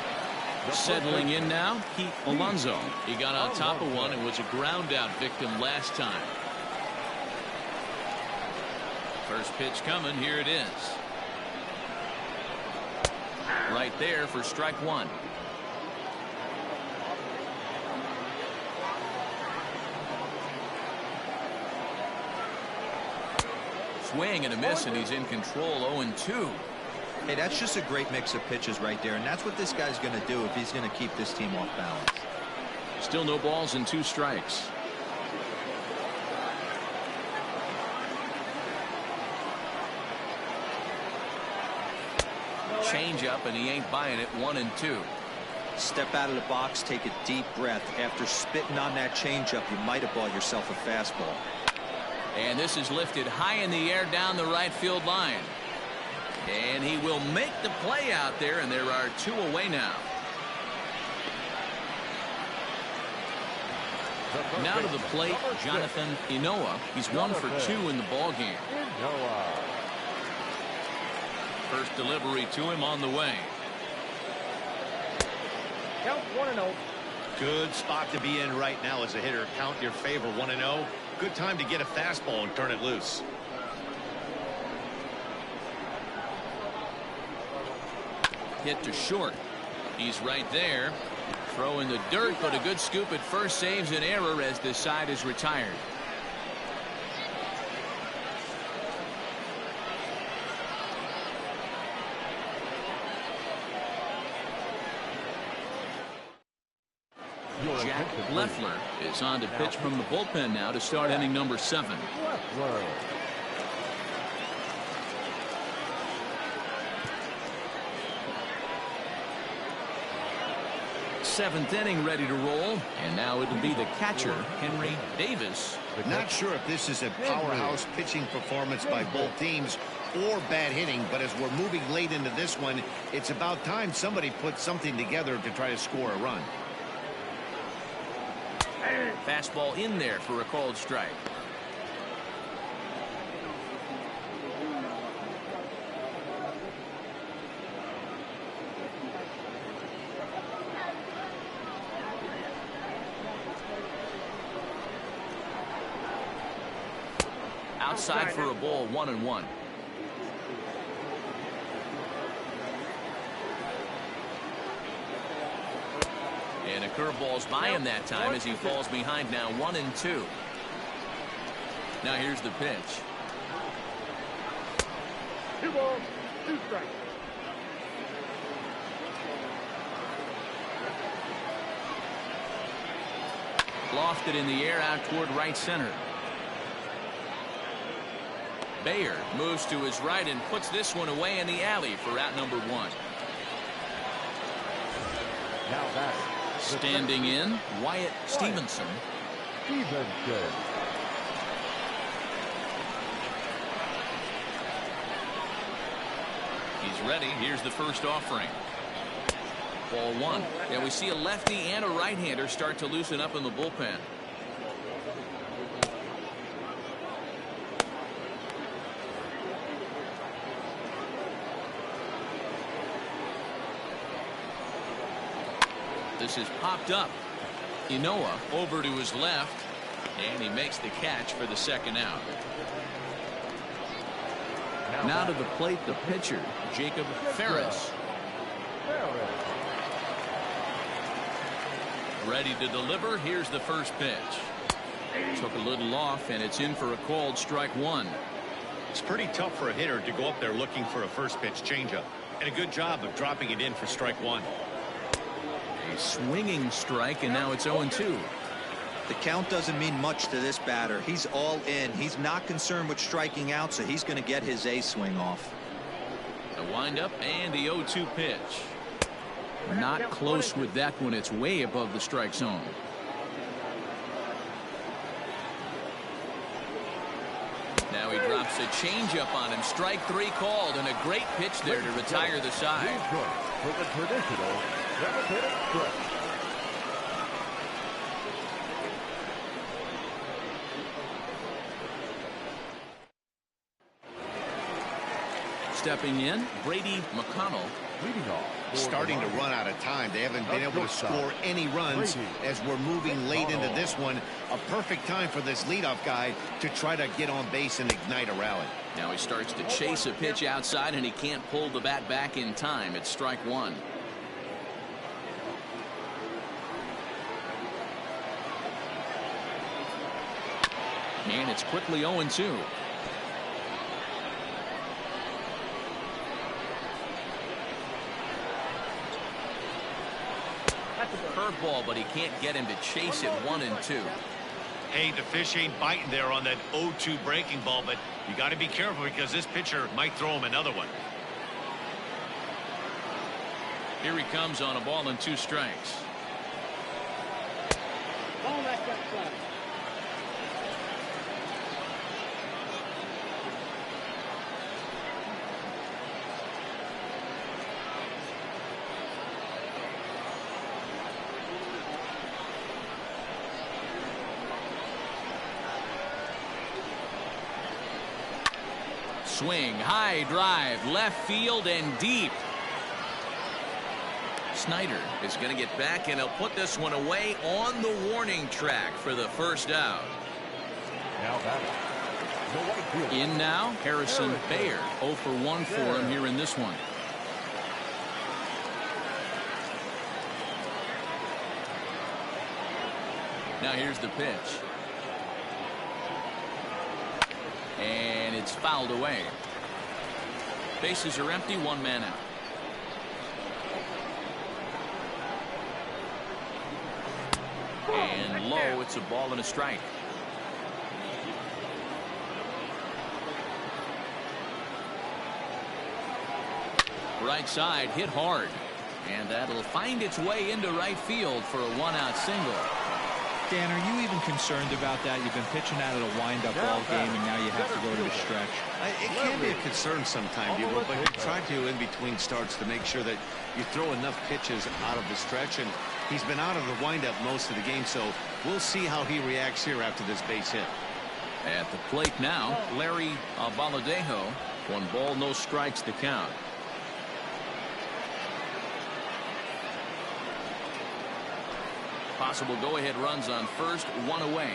Settling in now, Pete Alonso. He got on top of one and was a ground out victim last time. First pitch coming. Here it is. Right there for strike 1. Swing and a miss, and he's in control. 0-2. Hey, that's just a great mix of pitches right there, and that's what this guy's going to do if he's going to keep this team off balance. Still no balls and 2 strikes. Change up, and he ain't buying it. 1-2. Step out of the box, take a deep breath. After spitting on that changeup, you might have bought yourself a fastball. And this is lifted high in the air down the right field line. And he will make the play out there, and there are 2 away now. Now to the plate, Jonathan Inoa. He's 1 for 2 in the ballgame. First delivery to him on the way. Count 1-0. Good spot to be in right now as a hitter. Count your favor, 1-0. Good time to get a fastball and turn it loose. Hit to short. He's right there. Throw in the dirt, but a good scoop at first saves an error as the side is retired. Jack Leffler is on to pitch from the bullpen now to start inning number 7. Seventh inning ready to roll, and now it'll be the catcher, Henry Davis. Not sure if this is a powerhouse pitching performance by both teams or bad hitting, but as we're moving late into this one, it's about time somebody puts something together to try to score a run. Fastball in there for a called strike. Outside for a ball, 1-1. And a curveball's by him that time as he falls behind now 1-2. Now here's the pitch. 2 balls, 2 strikes. Lofted in the air out toward right center. Bayer moves to his right and puts this one away in the alley for out number 1. Now back. Standing in, Wyatt Stevenson. He's ready. Here's the first offering. Ball 1. And we see a lefty and a right-hander start to loosen up in the bullpen. This is popped up. Inoa over to his left, and he makes the catch for the second out. Now to the plate, the pitcher, Jacob Ferris. Ready to deliver. Here's the first pitch. Took a little off, and it's in for a called strike 1. It's pretty tough for a hitter to go up there looking for a first pitch changeup, and a good job of dropping it in for strike 1. A swinging strike, and now it's 0-2. The count doesn't mean much to this batter. He's all in. He's not concerned with striking out, so he's going to get his A swing off. A windup and the 0-2 pitch. Not close with that one. It's way above the strike zone. Now he drops a changeup on him. Strike 3 called, and a great pitch there to retire the side. For the traditional limited stretch. Stepping in, Brady McConnell. Leading off. Starting to run out of time. They haven't been able to score any runs as we're moving late into this one. A perfect time for this leadoff guy to try to get on base and ignite a rally. Now he starts to chase a pitch outside, and he can't pull the bat back in time. It's strike 1. And it's quickly 0-2. Curveball, but he can't get him to chase it. 1-2. Hey, the fish ain't biting there on that 0-2 breaking ball, but you got to be careful because this pitcher might throw him another one. Here he comes on a ball and 2 strikes. Ball back outside. swing, high drive, left field and deep. Snyder is going to get back, and he'll put this one away on the warning track for the first out. Now batting. The right fielder. In now, Harrison Bayer. 0 for 1 for him here in this one. Now here's the pitch. And it's fouled away. Bases are empty, 1 man out. And low, it's a ball and a strike. Right side hit hard, and that'll find its way into right field for a 1-out single. Dan, are you even concerned about that? You've been pitching out of the wind-up ball game, and now you have to go to the stretch. It can be a concern sometimes, but you try to in between starts to make sure that you throw enough pitches out of the stretch, and he's been out of the windup most of the game, so we'll see how he reacts here after this base hit. At the plate now, Larry Baladejo. 1 ball, no strikes to count. Possible go-ahead runs on first, 1 away.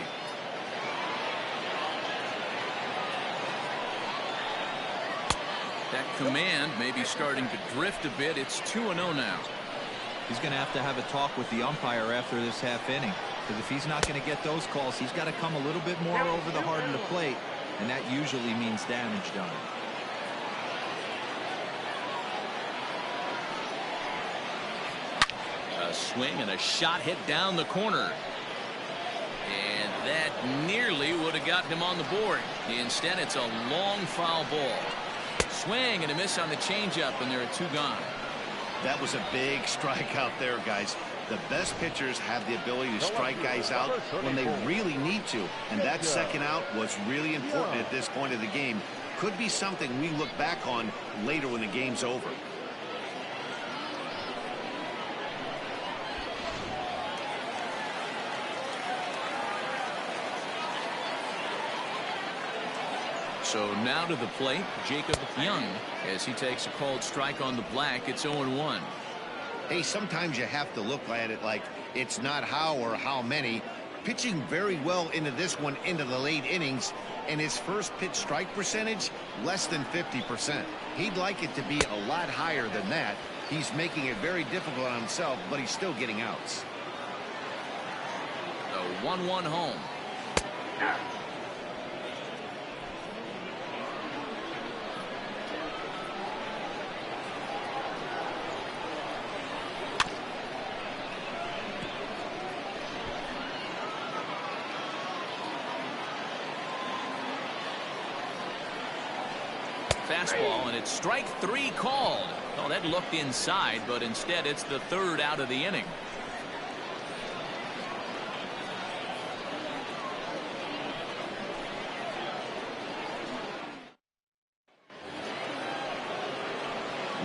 That command may be starting to drift a bit. It's 2-0 now. He's going to have a talk with the umpire after this half inning, because if he's not going to get those calls, he's got to come a little bit more over the heart of the plate, and that usually means damage done. A swing and a shot hit down the corner. And that nearly would have gotten him on the board. Instead, it's a long foul ball. Swing and a miss on the changeup, and there are 2 gone. That was a big strikeout there, guys. The best pitchers have the ability to strike guys out when they really need to, and that second out was really important at this point of the game. Could be something we look back on later when the game's over. So now to the plate, Jacob Young, as he takes a called strike on the black. It's 0-1. Hey, sometimes you have to look at it like it's not how or how many. Pitching very well into this one into the late innings, and his first pitch strike percentage less than 50%. He'd like it to be a lot higher than that. He's making it very difficult on himself, but he's still getting outs. The 1-1 home. Fastball, and it's strike 3 called. Oh, that looked inside, but instead it's the 3rd out of the inning.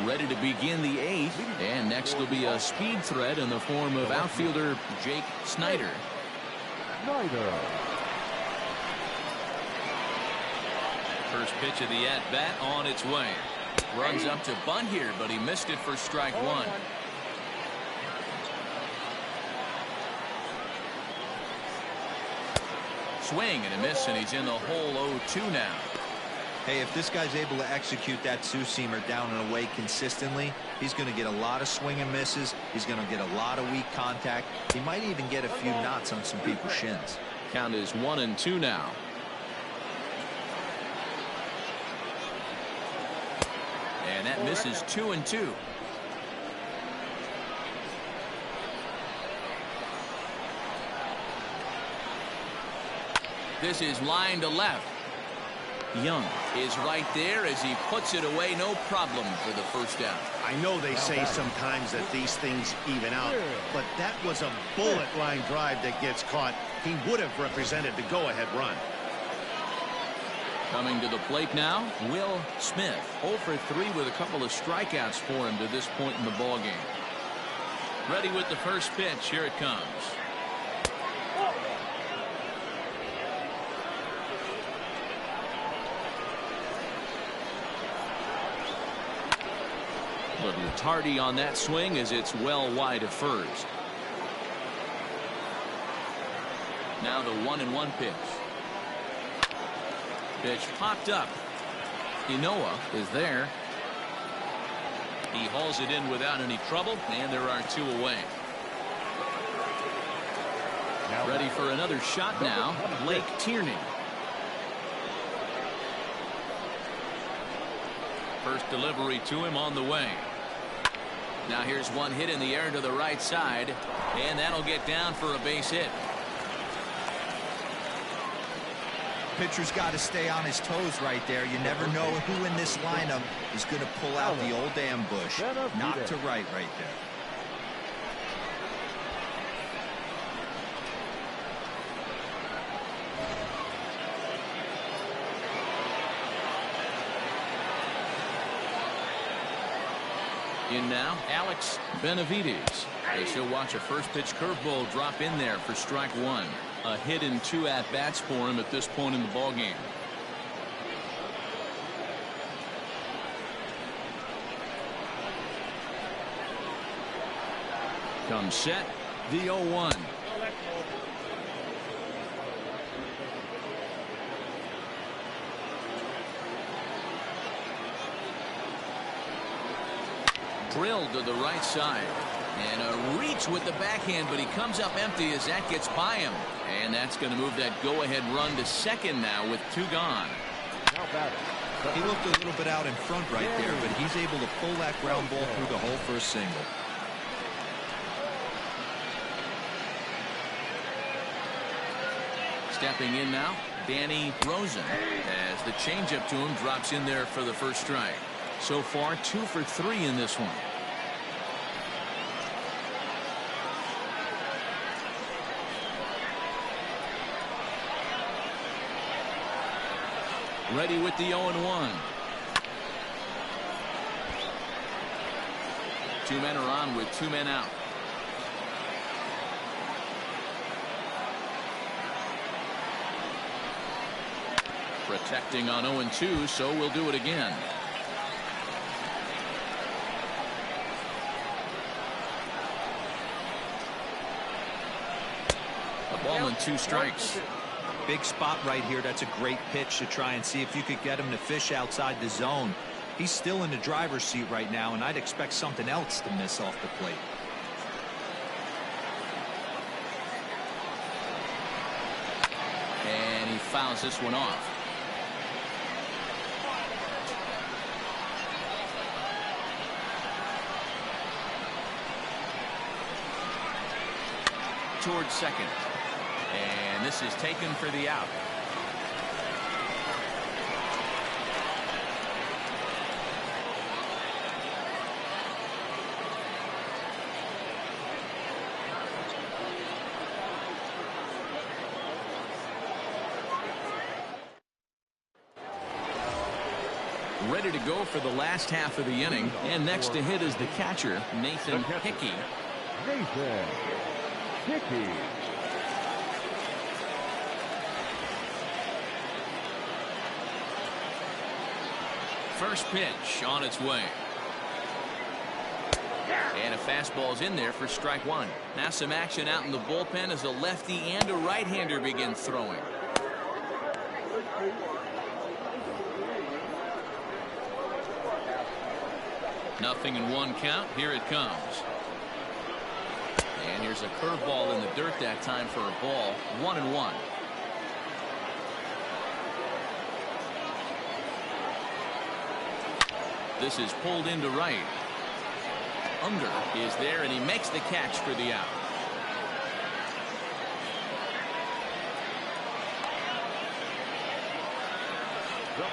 Ready to begin the 8th, and next will be a speed threat in the form of outfielder Jake Snyder. First pitch of the at-bat on its way. Runs up to bunt here, but he missed it for strike 1. Swing and a miss, and he's in the hole 0-2 now. Hey, if this guy's able to execute that two-seamer down and away consistently, he's going to get a lot of swing and misses. He's going to get a lot of weak contact. He might even get a few knots on some people's shins. Count is 1-2 now. And that misses 2-2. This is line to left. Young is right there as he puts it away, no problem for the first out. I know they say sometimes that these things even out, but that was a bullet line drive that gets caught. He would have represented the go-ahead run. Coming to the plate now, Will Smith. 0 for 3 with a couple of strikeouts for him to this point in the ballgame. Ready with the first pitch. Here it comes. A little tardy on that swing as it's well wide of first. Now the 1-1 pitch. Pitch popped up. Inoa is there. He hauls it in without any trouble, and there are 2 away. Ready for another shot now, Blake Tierney. First delivery to him on the way. Now here's one hit in the air to the right side, and that'll get down for a base hit. Pitcher's got to stay on his toes right there. You never know who in this lineup is going to pull out the old ambush. Knock to right there. In now, Alex Benavides. They should watch a first pitch curveball drop in there for strike 1. A hit in 2 at-bats for him at this point in the ballgame. Comes set, the 0-1. Drilled to the right side. And a reach with the backhand, but he comes up empty as that gets by him. And that's going to move that go-ahead run to second now with 2 gone. He looked a little bit out in front right there, but he's able to pull that ground ball through the hole for a single. Stepping in now, Danny Rosen, as the changeup to him drops in there for the first strike. So far, 2 for 3 in this one. Ready with the 0-1. 2 men are on with 2 men out. Protecting on 0-2, so we'll do it again. A ball and 2 strikes. Big spot right here. That's a great pitch to try and see if you could get him to fish outside the zone. He's still in the driver's seat right now, and I'd expect something else to miss off the plate. And he fouls this one off. Towards second. And this is taken for the out. Ready to go for the last half of the inning. And next to hit is the catcher, Nathan Hickey. Nathan Hickey. First pitch on its way. And a fastball's in there for strike 1. Now some action out in the bullpen as a lefty and a right-hander begin throwing. Nothing in 1 count. Here it comes. And here's a curveball in the dirt that time for a ball. 1-1. This is pulled into right. Unger is there, and he makes the catch for the out.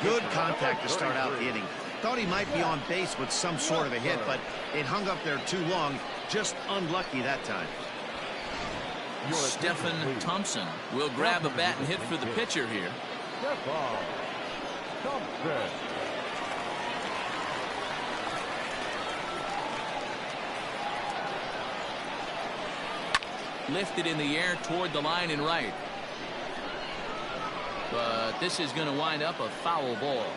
Good contact to start out the inning. Thought he might be on base with some sort of a hit, but it hung up there too long. Just unlucky that time. Stephen Thompson will grab a bat and hit for the pitcher here. Thompson. Lifted in the air toward the line and right. But this is going to wind up a foul ball.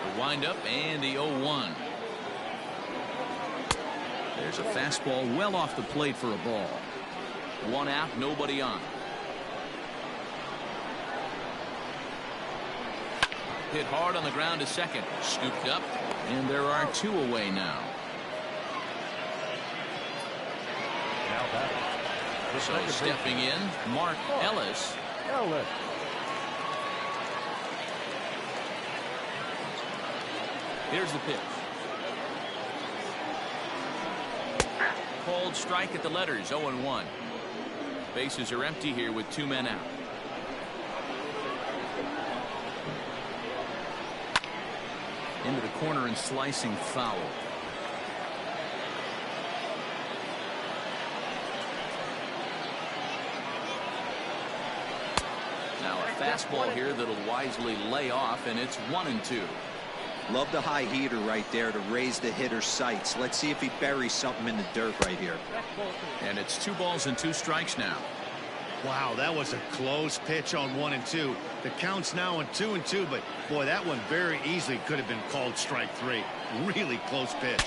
The windup and the 0-1. There's a fastball well off the plate for a ball. 1 out, nobody on. Hit hard on the ground to second. Scooped up, and there are 2 away now. So stepping in, Mark Ellis. Here's the pitch. Called strike at the letters, 0-1. Bases are empty here with 2 men out. Into the corner and slicing foul. Now a fastball here that'll wisely lay off, and it's 1-2. Love the high heater right there to raise the hitter's sights. Let's see if he buries something in the dirt right here. And it's 2 balls and 2 strikes now. Wow, that was a close pitch on 1-2. The count's now on 2-2, but boy, that one very easily could have been called strike 3. Really close pitch.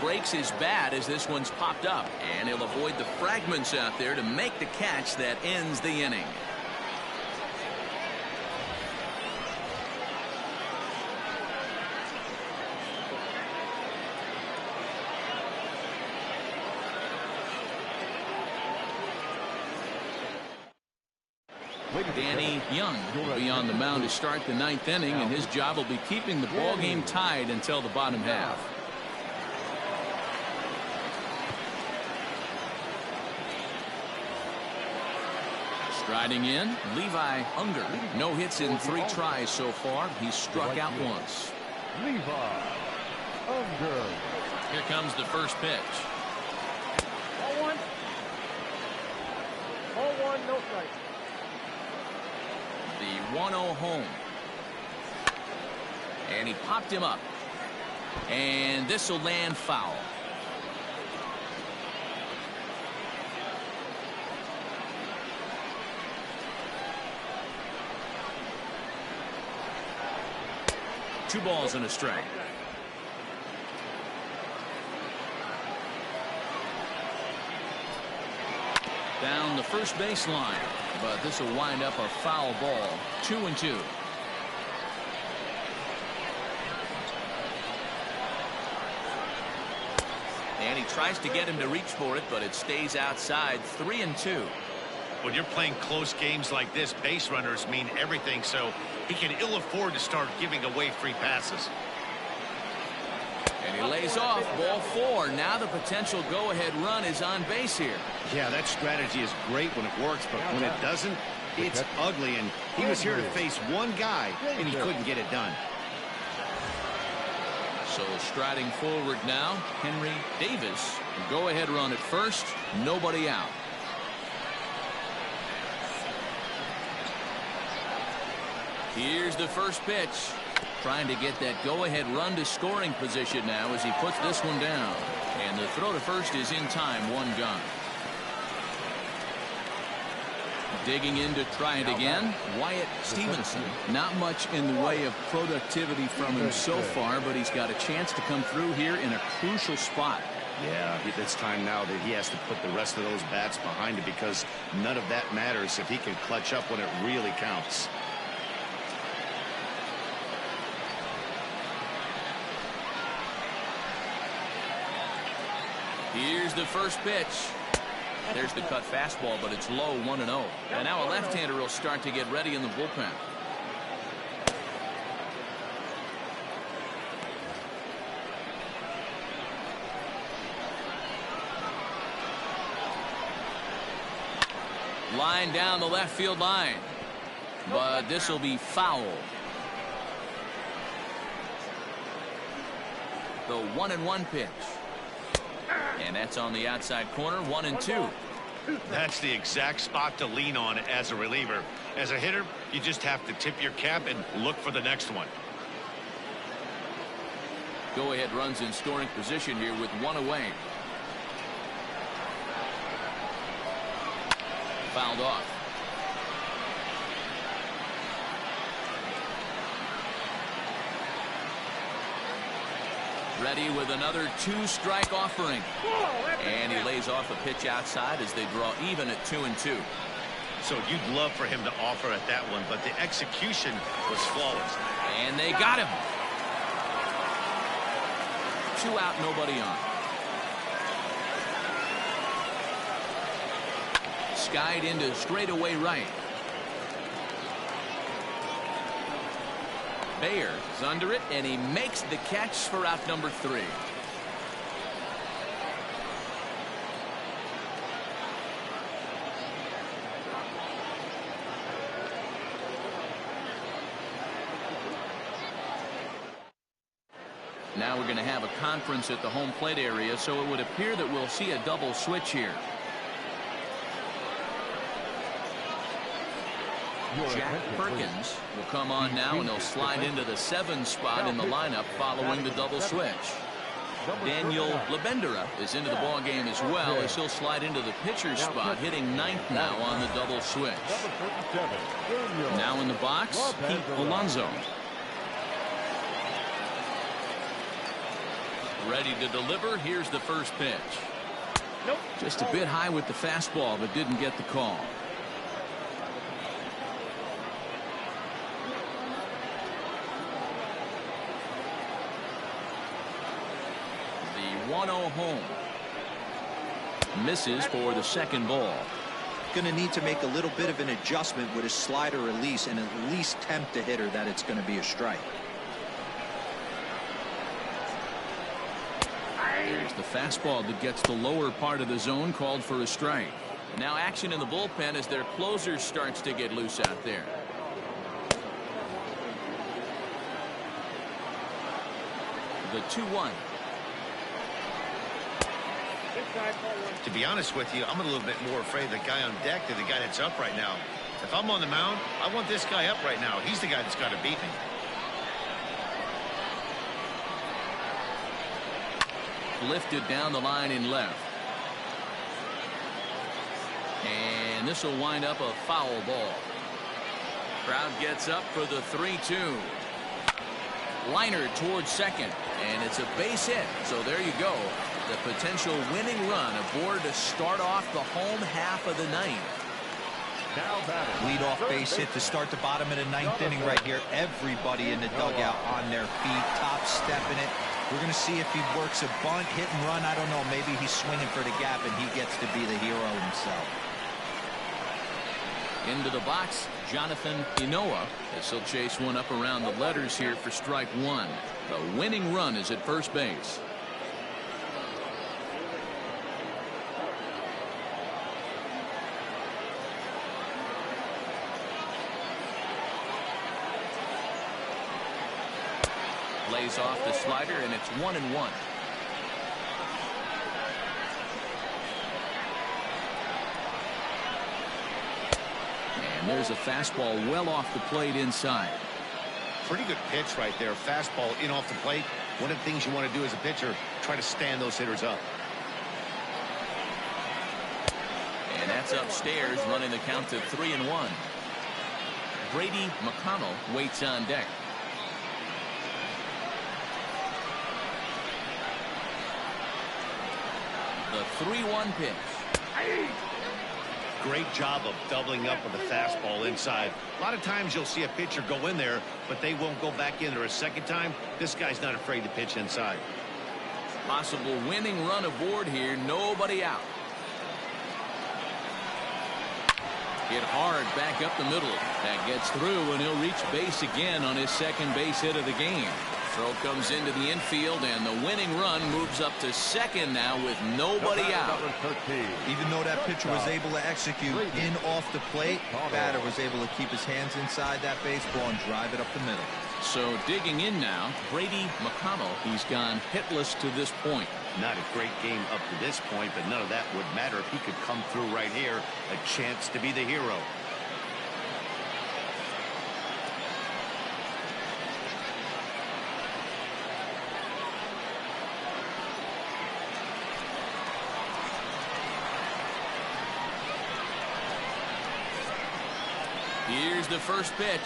Breaks his bat as this one's popped up, and he'll avoid the fragments out there to make the catch that ends the inning. Danny Young will be on the mound to start the 9th inning, and his job will be keeping the ball game tied until the bottom half. Striding in, Levi Unger. No hits in 3 tries so far. He's struck out once. Levi Unger. Here comes the first pitch. 0-1. 0-1, no strike. The 1-0 home. And he popped him up. And this will land foul. Two balls and a strike. Down the first baseline, but this will wind up a foul ball. 2-2. And he tries to get him to reach for it, but it stays outside. 3-2. When you're playing close games like this, base runners mean everything, so he can ill afford to start giving away free passes. And he lays off. Ball 4. Now the potential go-ahead run is on base here. Yeah, that strategy is great when it works, but when it doesn't, it's ugly, and he was here to face one guy, and he couldn't get it done. So striding forward now, Henry Davis. Go-ahead run at first. Nobody out. Here's the first pitch. Trying to get that go-ahead run to scoring position now as he puts this one down. And the throw to first is in time. 1 gone. Digging in to try it again, Wyatt Stevenson. Not much in the way of productivity from him so far, but he's got a chance to come through here in a crucial spot. Yeah, it's time now that he has to put the rest of those bats behind him, because none of that matters if he can clutch up when it really counts. Here's the first pitch. There's the cut fastball, but it's low. 1-0. And now a left-hander will start to get ready in the bullpen. Line down the left field line, but this will be foul. The 1-1 pitch. And that's on the outside corner. 1-2. That's the exact spot to lean on as a reliever. As a hitter, you just have to tip your cap and look for the next one. Go ahead runs in scoring position here with 1 away. Fouled off. Ready with another 2-strike offering. And he lays off a pitch outside as they draw even at 2-2. So you'd love for him to offer at that one, but the execution was flawless. And they got him. 2 out, nobody on. Skied into straightaway right. Bayer is under it, and he makes the catch for out number 3. Now we're going to have a conference at the home plate area, so it would appear that we'll see a double switch here. Jack Perkins will come on now, and he'll slide into the 7 spot in the lineup following the double switch. Daniel Labendera is into the ball game as well, as he'll slide into the pitcher spot, hitting 9th now on the double switch. Now in the box, Pete Alonso. Ready to deliver. Here's the first pitch. Just a bit high with the fastball, but didn't get the call. The 1-0 home. Misses for the second ball. Going to need to make a little bit of an adjustment with his slider release and at least tempt the hitter that it's going to be a strike. There's the fastball that gets the lower part of the zone, called for a strike. Now action in the bullpen as their closer starts to get loose out there. The 2-1. To be honest with you, I'm a little bit more afraid of the guy on deck than the guy that's up right now. If I'm on the mound, I want this guy up right now. He's the guy that's got to beat me. Lifted down the line in left. And this will wind up a foul ball. Crowd gets up for the 3-2. Liner towards second, and it's a base hit. So there you go. The potential winning run aboard to start off the home half of the ninth. Lead-off base hit to start the bottom of the 9th inning right here. Everybody in the dugout on their feet, top stepping it. We're going to see if he works a bunt, hit and run. I don't know. Maybe he's swinging for the gap and he gets to be the hero himself. Into the box, Jonathan Inoa, as he'll chase one up around the letters here for strike 1. The winning run is at first base. Lays off the slider, and it's 1-1. And there's a fastball well off the plate inside. Pretty good pitch right there. Fastball in off the plate. One of the things you want to do as a pitcher, try to stand those hitters up. And that's upstairs, running the count to 3-1. Brady McConnell waits on deck. The 3-1 pitch. Great job of doubling up with the fastball inside. A lot of times you'll see a pitcher go in there, but they won't go back in there a second time. This guy's not afraid to pitch inside. Possible winning run aboard here. Nobody out. Hit hard back up the middle. That gets through, and he'll reach base again on his second base hit of the game. Throw comes into the infield, and the winning run moves up to second now with nobody out. Even though that pitcher was able to execute in off the plate, batter was able to keep his hands inside that baseball and drive it up the middle. So digging in now, Brady McConnell. He's gone hitless to this point. Not a great game up to this point, but none of that would matter if he could come through right here. A chance to be the hero. Here's the first pitch.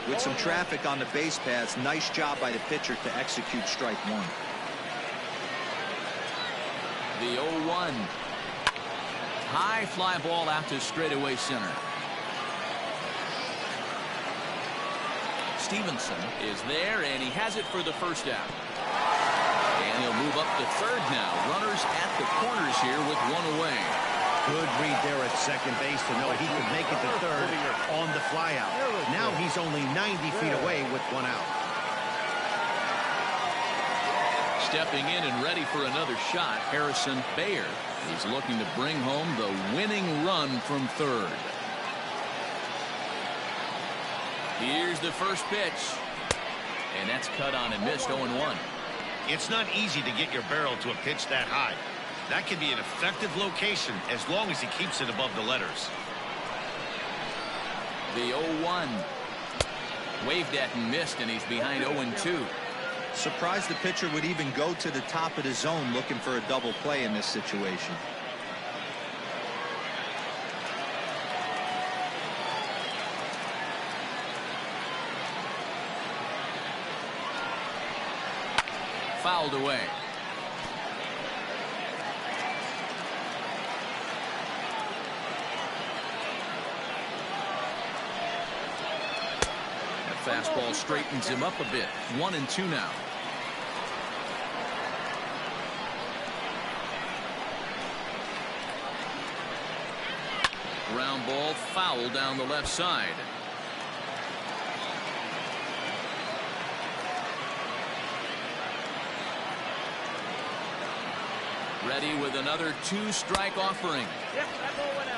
With some traffic on the base paths, nice job by the pitcher to execute strike one. The 0-1. High fly ball out to straightaway center. Stevenson is there, and he has it for the first out. And he'll move up to third now. Runners at the corners here with one away. Good read there at second base to know he could make it to third on the flyout. Now he's only 90 feet away with one out. Stepping in and ready for another shot, Harrison Bayer. He's looking to bring home the winning run from third. Here's the first pitch. And that's cut on and missed. 0-1. It's not easy to get your barrel to a pitch that high. That can be an effective location as long as he keeps it above the letters. The 0-1. Waved at and missed, and he's behind 0-2. Surprised the pitcher would even go to the top of the zone looking for a double play in this situation. Fouled away. That fastball straightens him up a bit. 1-2 now. Ground ball foul down the left side. Ready with another two-strike offering.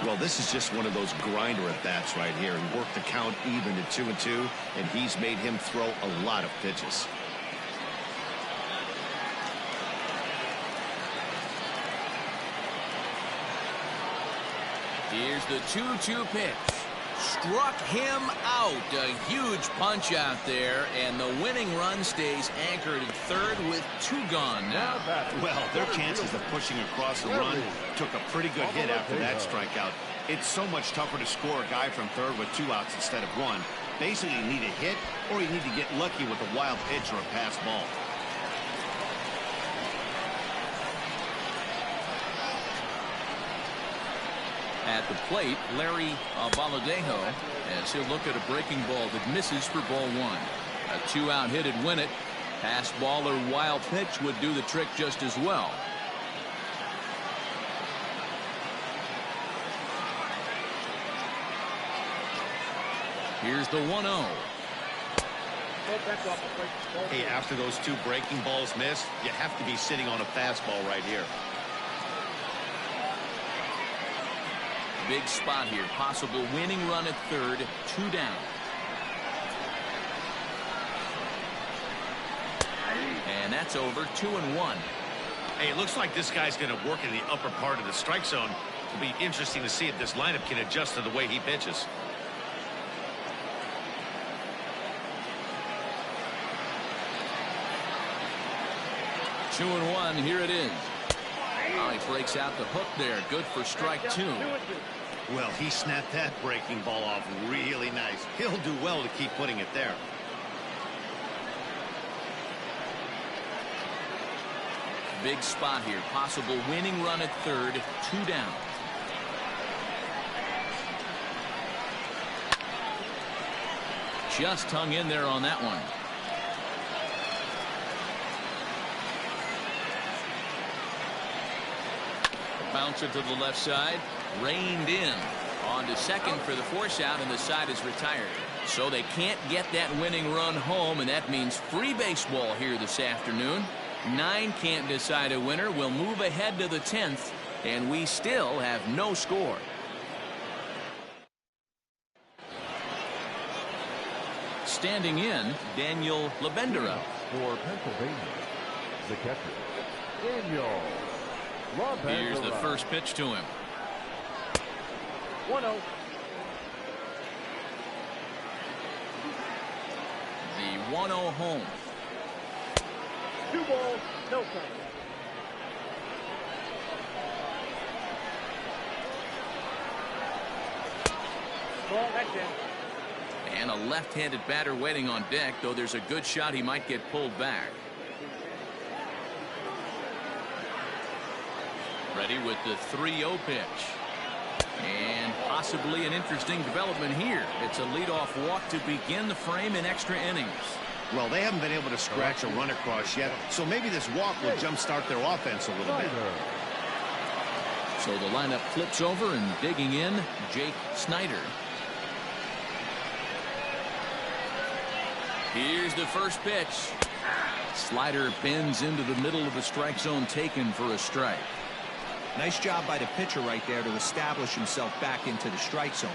Well, this is just one of those grinder at-bats right here. He worked the count even to 2-2, and he's made him throw a lot of pitches. Here's the 2-2 pitch. Struck him out. A huge punch out there, and the winning run stays anchored at third with two gone now. Well, their chances of pushing across the run took a pretty good hit after that strikeout. It's so much tougher to score a guy from third with two outs instead of one. Basically, you need a hit, or you need to get lucky with a wild pitch or a pass ball. At the plate, Larry Baladejo, as he'll look at a breaking ball that misses for ball one. A two-out hit would win it. Pass ball or wild pitch would do the trick just as well. Here's the 1-0. Hey, after those two breaking balls missed, you have to be sitting on a fastball right here. Big spot here. Possible winning run at third. Two down. And that's over. 2-1. Hey, it looks like this guy's going to work in the upper part of the strike zone. It'll be interesting to see if this lineup can adjust to the way he pitches. Two and one. Here it is. Oh, he breaks out the hook there. Good for strike two. Well, he snapped that breaking ball off really nice. He'll do well to keep putting it there. Big spot here. Possible winning run at third. Two down. Just hung in there on that one. Bouncer to the left side. Reined in. On to second for the force out, and the side is retired. So they can't get that winning run home, and that means free baseball here this afternoon. 9 can't decide a winner. We'll move ahead to the 10th, and we still have no score. Standing in, Daniel Labendera. For Pennsylvania, the catcher, Daniel Labendera. Here's the first pitch to him. 1-0. The 1-0 home. 2 balls, no strikes. Ball, that's in. And a left-handed batter waiting on deck, though there's a good shot he might get pulled back. Ready with the 3-0 pitch. And possibly an interesting development here. It's a leadoff walk to begin the frame in extra innings. Well, they haven't been able to scratch a run across yet, so maybe this walk will jumpstart their offense a little bit. So the lineup flips over, and digging in, Jake Snyder. Here's the first pitch. Slider bends into the middle of the strike zone, taken for a strike. Nice job by the pitcher right there to establish himself back into the strike zone.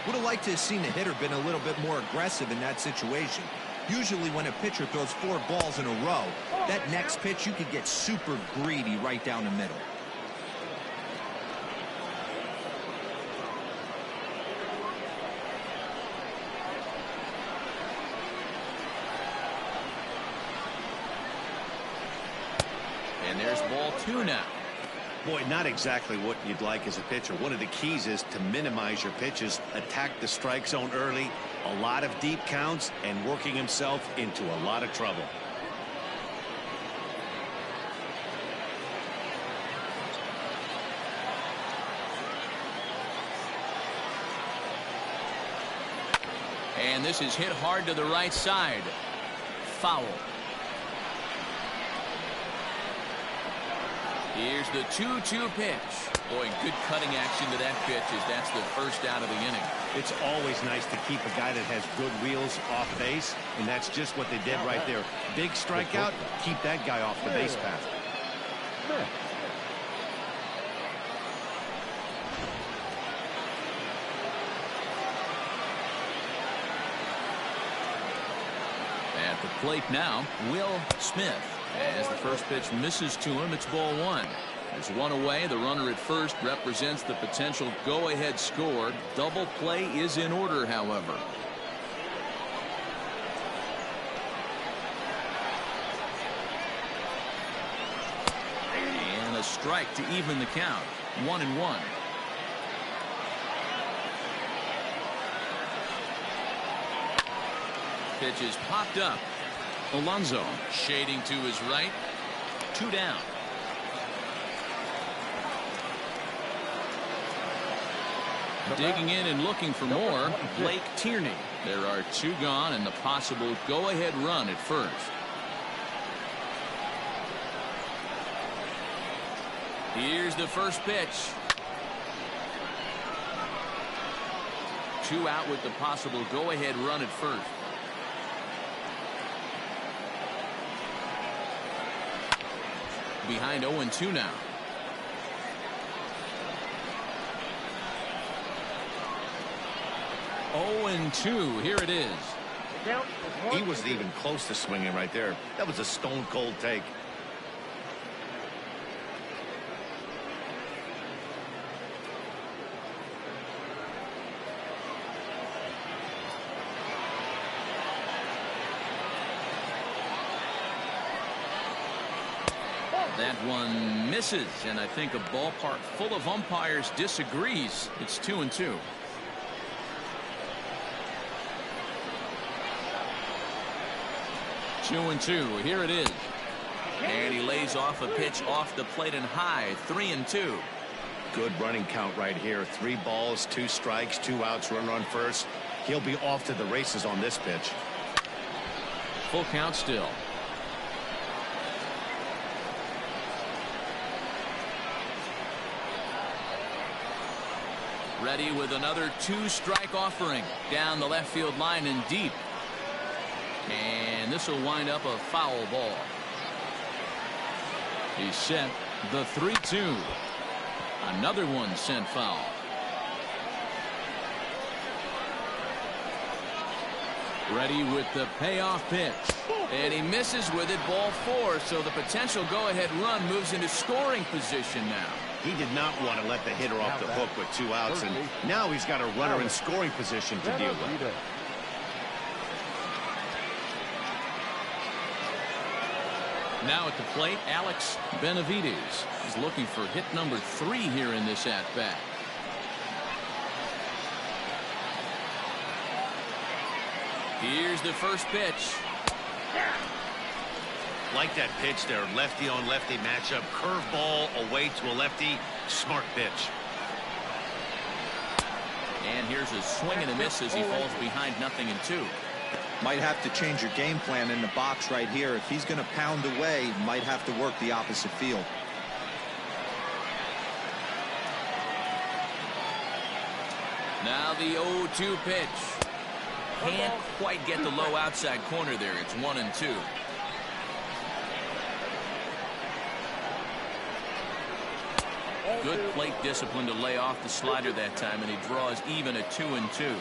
Would have liked to have seen the hitter been a little bit more aggressive in that situation. Usually when a pitcher throws 4 balls in a row, that next pitch you could get super greedy right down the middle. And there's ball 2 now. Boy, not exactly what you'd like as a pitcher. One of the keys is to minimize your pitches, attack the strike zone early, a lot of deep counts, and working himself into a lot of trouble. And this is hit hard to the right side. Foul. Here's the 2-2 pitch. Boy, good cutting action to that pitch as that's the first out of the inning. It's always nice to keep a guy that has good wheels off base, and that's just what they did right there. Big strikeout, keep that guy off the base path. At the plate now, Will Smith. As the first pitch misses to him, it's ball 1. There's one away. The runner at first represents the potential go-ahead score. Double play is in order, however. And a strike to even the count. 1-1. Pitch is popped up. Alonso shading to his right. 2 down. Digging in and looking for more, Blake Tierney. There are 2 gone and the possible go-ahead run at first. Here's the first pitch. 2 out with the possible go-ahead run at first. Behind 0-2 now. Oh, and 2. Here it is. He wasn't even close to swinging right there. That was a stone-cold take. That one misses, and I think a ballpark full of umpires disagrees. It's 2-2. Two and 2. Here it is. And he lays off a pitch off the plate and high. 3-2. Good running count right here. 3 balls, 2 strikes, 2 outs, runner on first. He'll be off to the races on this pitch. Full count still. Ready with another 2-strike offering. Down the left field line and deep. And this will wind up a foul ball. He's set. The 3-2. Another one sent foul. Ready with the payoff pitch. And he misses with it, ball 4. So the potential go-ahead run moves into scoring position now. He did not want to let the hitter off the hook with 2 outs, and now he's got a runner in scoring position to deal with. Now at the plate, Alex Benavides is looking for hit number 3 here in this at-bat. Here's the first pitch. Like that pitch there, lefty on lefty matchup, curveball away to a lefty, smart pitch. And here's a swing and a miss as he falls behind 0-2. Might have to change your game plan in the box right here. If he's going to pound away, might have to work the opposite field. Now the 0-2 pitch. Can't quite get the low outside corner there. It's 1-2. Good plate discipline to lay off the slider that time, and he draws even at 2-2.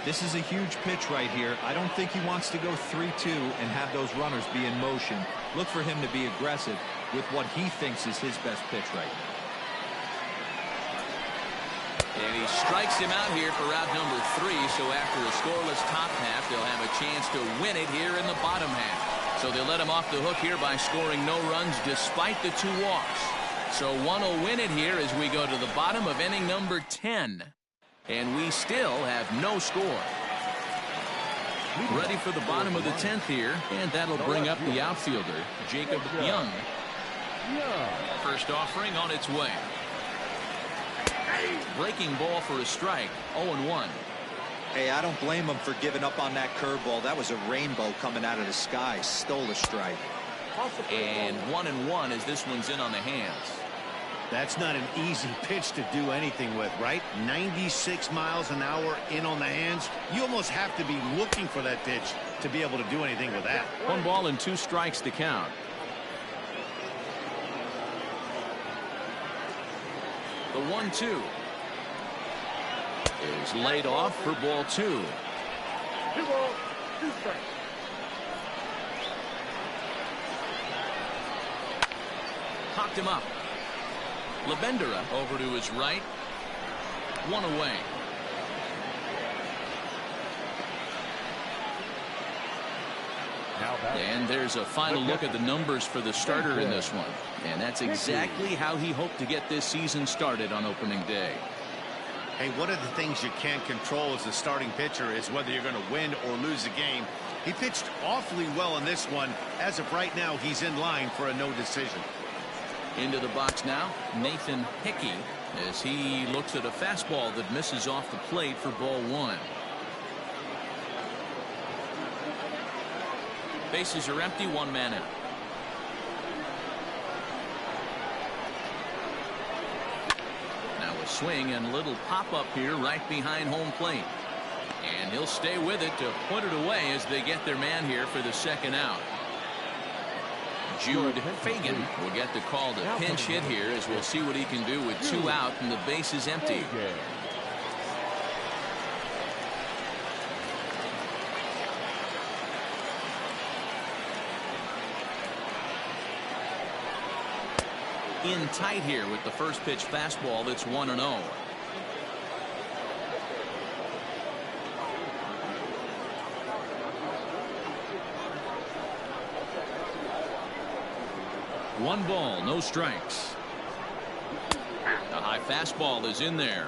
This is a huge pitch right here. I don't think he wants to go 3-2 and have those runners be in motion. Look for him to be aggressive with what he thinks is his best pitch right now. And he strikes him out here for out number 3. So after a scoreless top half, they'll have a chance to win it here in the bottom half. So they let him off the hook here by scoring no runs despite the 2 walks. So one will win it here as we go to the bottom of inning number 10. And we still have no score. Ready for the bottom of the 10th here, and that'll bring up the outfielder, Jacob Young. First offering on its way. Breaking ball for a strike, 0-1. Hey, I don't blame him for giving up on that curveball. That was a rainbow coming out of the sky. Stole a strike. And 1-1 as this one's in on the hands. That's not an easy pitch to do anything with, right? 96 miles an hour in on the hands. You almost have to be looking for that pitch to be able to do anything with that. 1 ball and 2 strikes to count. The 1-2 is laid off for ball 2. 2 balls, 2 strikes. Popped him up. Labendera over to his right. 1 away. And there's a final look at the numbers for the starter in this one. And that's exactly how he hoped to get this season started on opening day. Hey, one of the things you can't control as a starting pitcher is whether you're going to win or lose a game. He pitched awfully well in this one. As of right now, he's in line for a no decision. Into the box now, Nathan Hickey, as he looks at a fastball that misses off the plate for ball 1. Bases are empty, 1 man out. Now a swing and a little pop-up here right behind home plate. And he'll stay with it to put it away as they get their man here for the 2nd out. Jude Fagan will get the call to pinch hit here as we'll see what he can do with 2 out and the base is empty. In tight here with the first pitch fastball that's 1-0. One ball, no strikes. The high fastball is in there.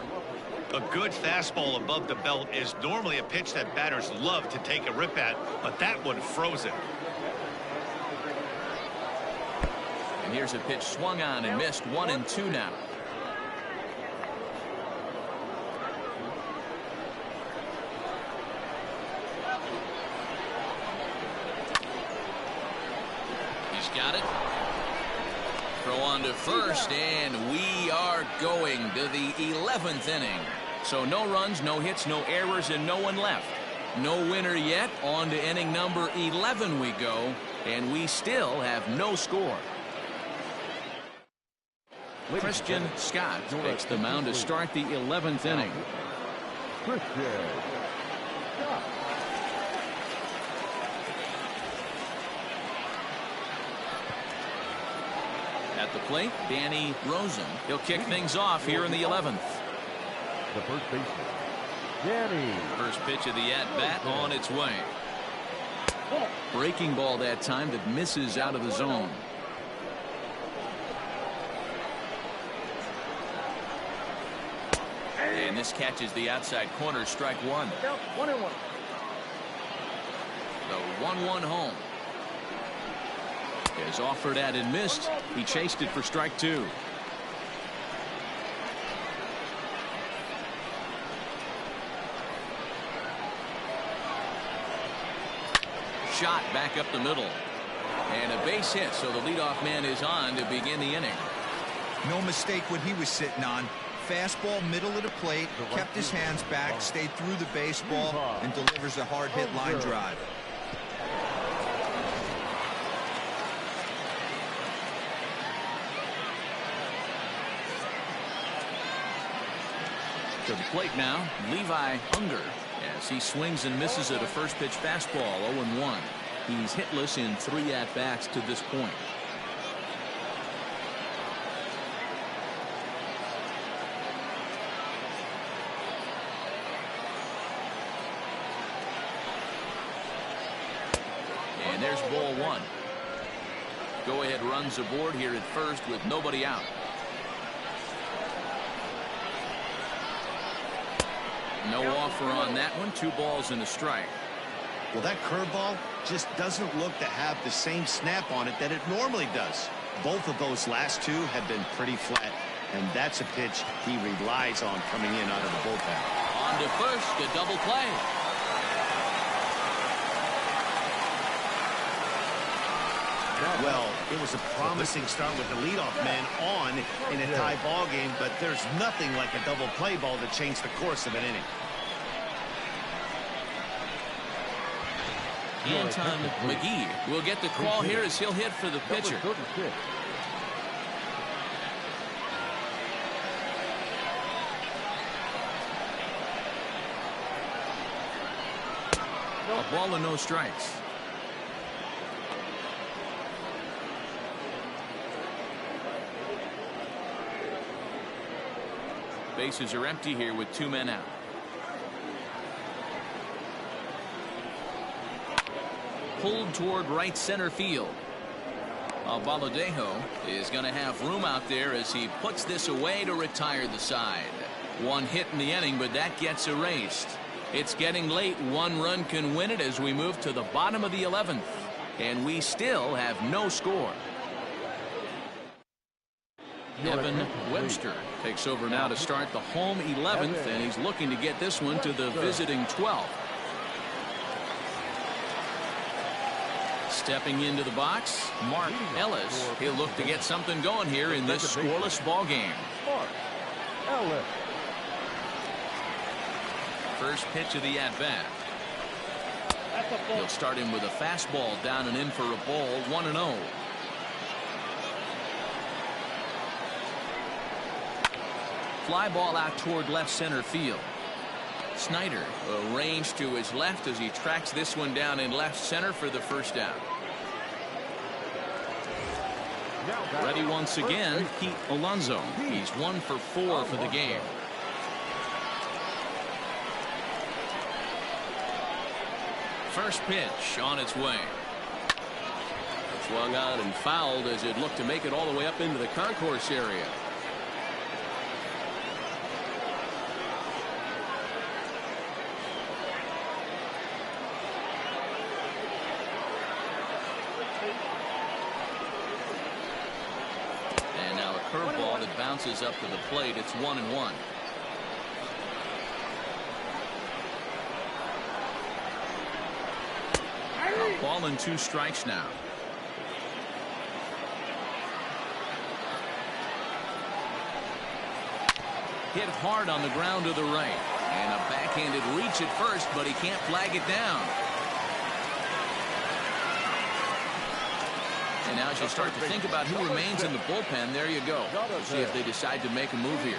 A good fastball above the belt is normally a pitch that batters love to take a rip at, but that one froze it. And here's a pitch swung on and missed. 1-2 now. He's got it. Throw on to first, and we are going to the 11th inning. So no runs, no hits, no errors, and no one left. No winner yet. On to inning number 11 we go, and we still have no score. Christian Scott takes the mound to start the 11th inning. At the plate, Danny Rosen. He'll kick things off here in the 11th. The first baseman, Danny. First pitch of the at-bat on its way. Breaking ball that time that misses out of the zone. And this catches the outside corner, strike 1. 1-1. The 1-1 home. Is offered at and missed. He chased it for strike 2. Shot back up the middle. And a base hit, so the leadoff man is on to begin the inning. No mistake what he was sitting on. Fastball middle of the plate, kept his hands back, stayed through the baseball, and delivers a hard hit line drive. To the plate now, Levi Unger, as he swings and misses at a first pitch fastball. 0-1. He's hitless in 3 at-bats to this point. And there's ball 1. Go-ahead runs aboard here at first with nobody out. No offer on that one. 2 balls and a strike. Well, that curveball just doesn't look to have the same snap on it that it normally does. Both of those last 2 have been pretty flat, and that's a pitch he relies on coming in out of the bullpen. On to first, a double play. Well, it was a promising start with the leadoff man on in a tie ball game, but there's nothing like a double play ball to change the course of an inning. Anton McGee will get the call here as he'll hit for the pitcher. A ball and no strikes. Bases are empty here with 2 men out. Pulled toward right center field. Baladejo is going to have room out there as he puts this away to retire the side. 1 hit in the inning, but that gets erased. It's getting late. 1 run can win it as we move to the bottom of the 11th. And we still have no score. Evan Webster takes over now to start the home 11th, and he's looking to get this one to the visiting 12th. Stepping into the box, Mark Ellis. He'll look to get something going here in this scoreless ball game. First pitch of the at-bat. He'll start him with a fastball down and in for a ball. 1-0. Fly ball out toward left center field. Snyder arranged to his left as he tracks this one down in left center for the first out. Ready once again, Pete Alonso. He's 1 for 4 for the game. First pitch on its way. Swung on and fouled as it looked to make it all the way up into the concourse area. Curveball that bounces up to the plate. It's 1-1. A ball and 2 strikes now. Hit hard on the ground to the right, and a backhanded reach at first, but he can't flag it down. And now as you start to think about who remains in the bullpen, there you go. We'll see if they decide to make a move here.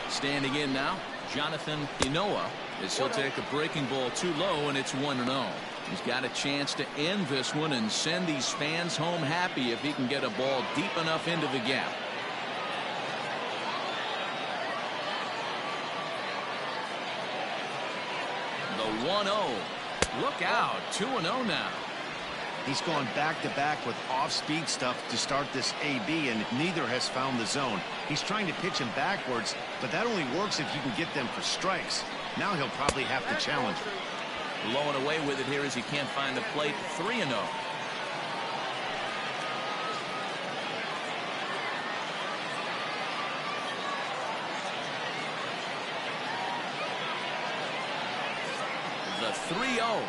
Standing in now, Jonathan Inoa, as he'll take a breaking ball too low, and it's 1-0. He's got a chance to end this one and send these fans home happy if he can get a ball deep enough into the gap. The 1-0. Look out. 2-0 now. He's gone back-to-back with off-speed stuff to start this AB, and neither has found the zone. He's trying to pitch him backwards, but that only works if you can get them for strikes. Now he'll probably have to challenge him. Blowing away with it here as he can't find the plate. 3-0. The 3-0.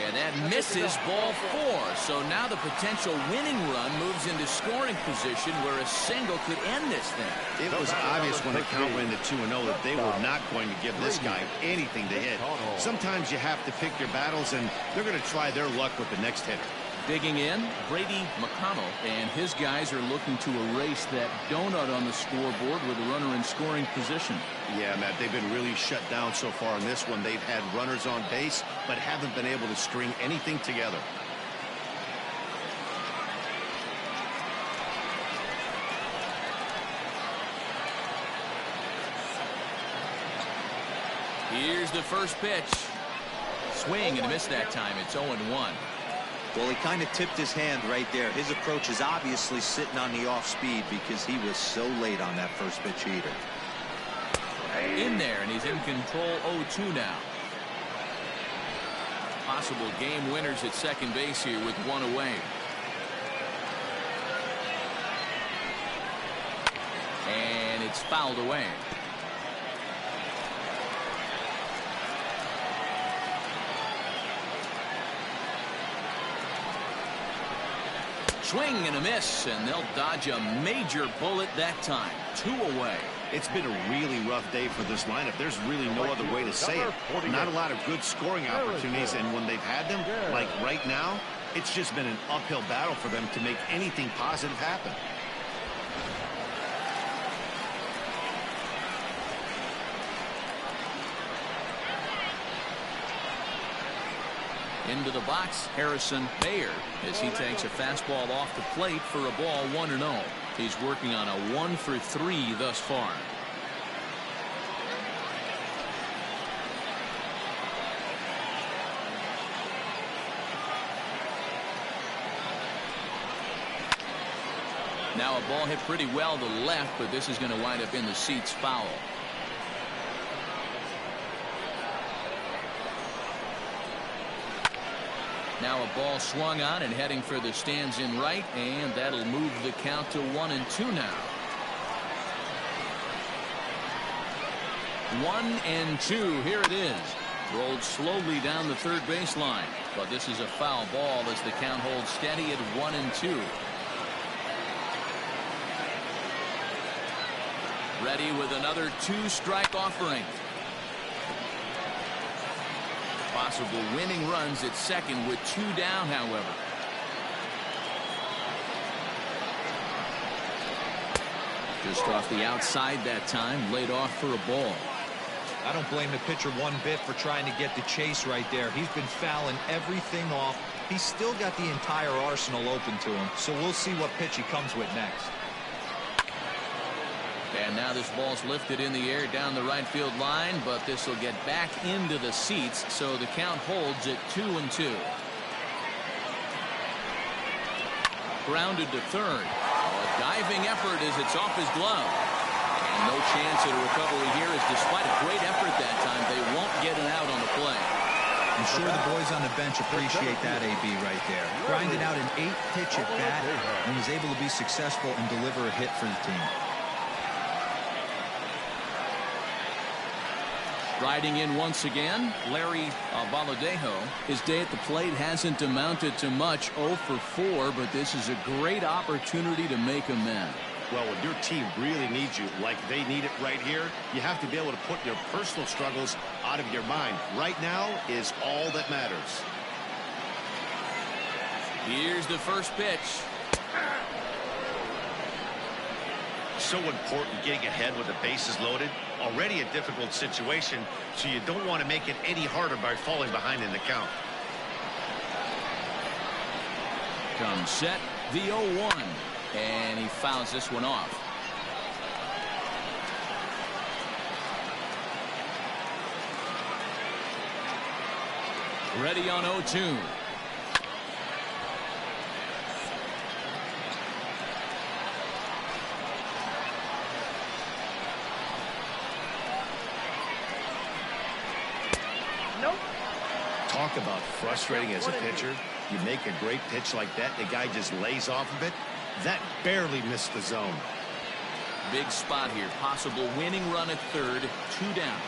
And that misses, ball 4. So now the potential winning run moves into scoring position where a single could end this thing. It was obvious when the count went to 2-0 that they were not going to give this guy anything to hit. Sometimes you have to pick your battles, and they're going to try their luck with the next hitter. Digging in, Brady McConnell and his guys are looking to erase that donut on the scoreboard with a runner in scoring position. Yeah, Matt, they've been really shut down so far in this one. They've had runners on base, but haven't been able to string anything together. Here's the first pitch. Swing and a miss that time. It's 0-1. Well, he kind of tipped his hand right there. His approach is obviously sitting on the off speed because he was so late on that first pitch heater. In there, and he's in control. 0-2 now. Possible game winners at second base here with one away. And it's fouled away. Swing and a miss, and they'll dodge a major bullet that time. 2 away. It's been a really rough day for this lineup. There's really no other way to say it. Not a lot of good scoring opportunities, and when they've had them, like right now, it's just been an uphill battle for them to make anything positive happen. Into the box, Harrison Bayer, as he takes a fastball off the plate for a ball 1-0. He's working on a 1-for-3 thus far. Now a ball hit pretty well to left, but this is going to wind up in the seats foul. Now a ball swung on and heading for the stands in right, and that'll move the count to 1-2 now. 1-2. Here it is. Rolled slowly down the third baseline, but this is a foul ball as the count holds steady at 1-2. Ready with another 2-strike offering. Possible winning runs at second with 2 down, however. Just off the outside that time, laid off for a ball. I don't blame the pitcher one bit for trying to get the chase right there. He's been fouling everything off. He's still got the entire arsenal open to him, so we'll see what pitch he comes with next. And now this ball's lifted in the air down the right field line, but this will get back into the seats, so the count holds at 2-2. Grounded to third. A diving effort as it's off his glove. And no chance at a recovery here, as despite a great effort that time, they won't get it out on the play. I'm sure the boys on the bench appreciate that, AB, right there. Grinded out an 8-pitch at bat and was able to be successful and deliver a hit for the team. Riding in once again, Larry Baladejo. His day at the plate hasn't amounted to much, 0-for-4, but this is a great opportunity to make amends. Well, when your team really needs you, like they need it right here, you have to be able to put your personal struggles out of your mind. Right now is all that matters. Here's the first pitch. So important getting ahead with the bases loaded. Already a difficult situation, so you don't want to make it any harder by falling behind in the count. Comes set, the 0-1, and he fouls this one off. Ready on 0-2. Talk about frustrating as a pitcher. You make a great pitch like that, the guy just lays off of it. That barely missed the zone. Big spot here. Possible winning run at third. 2 down.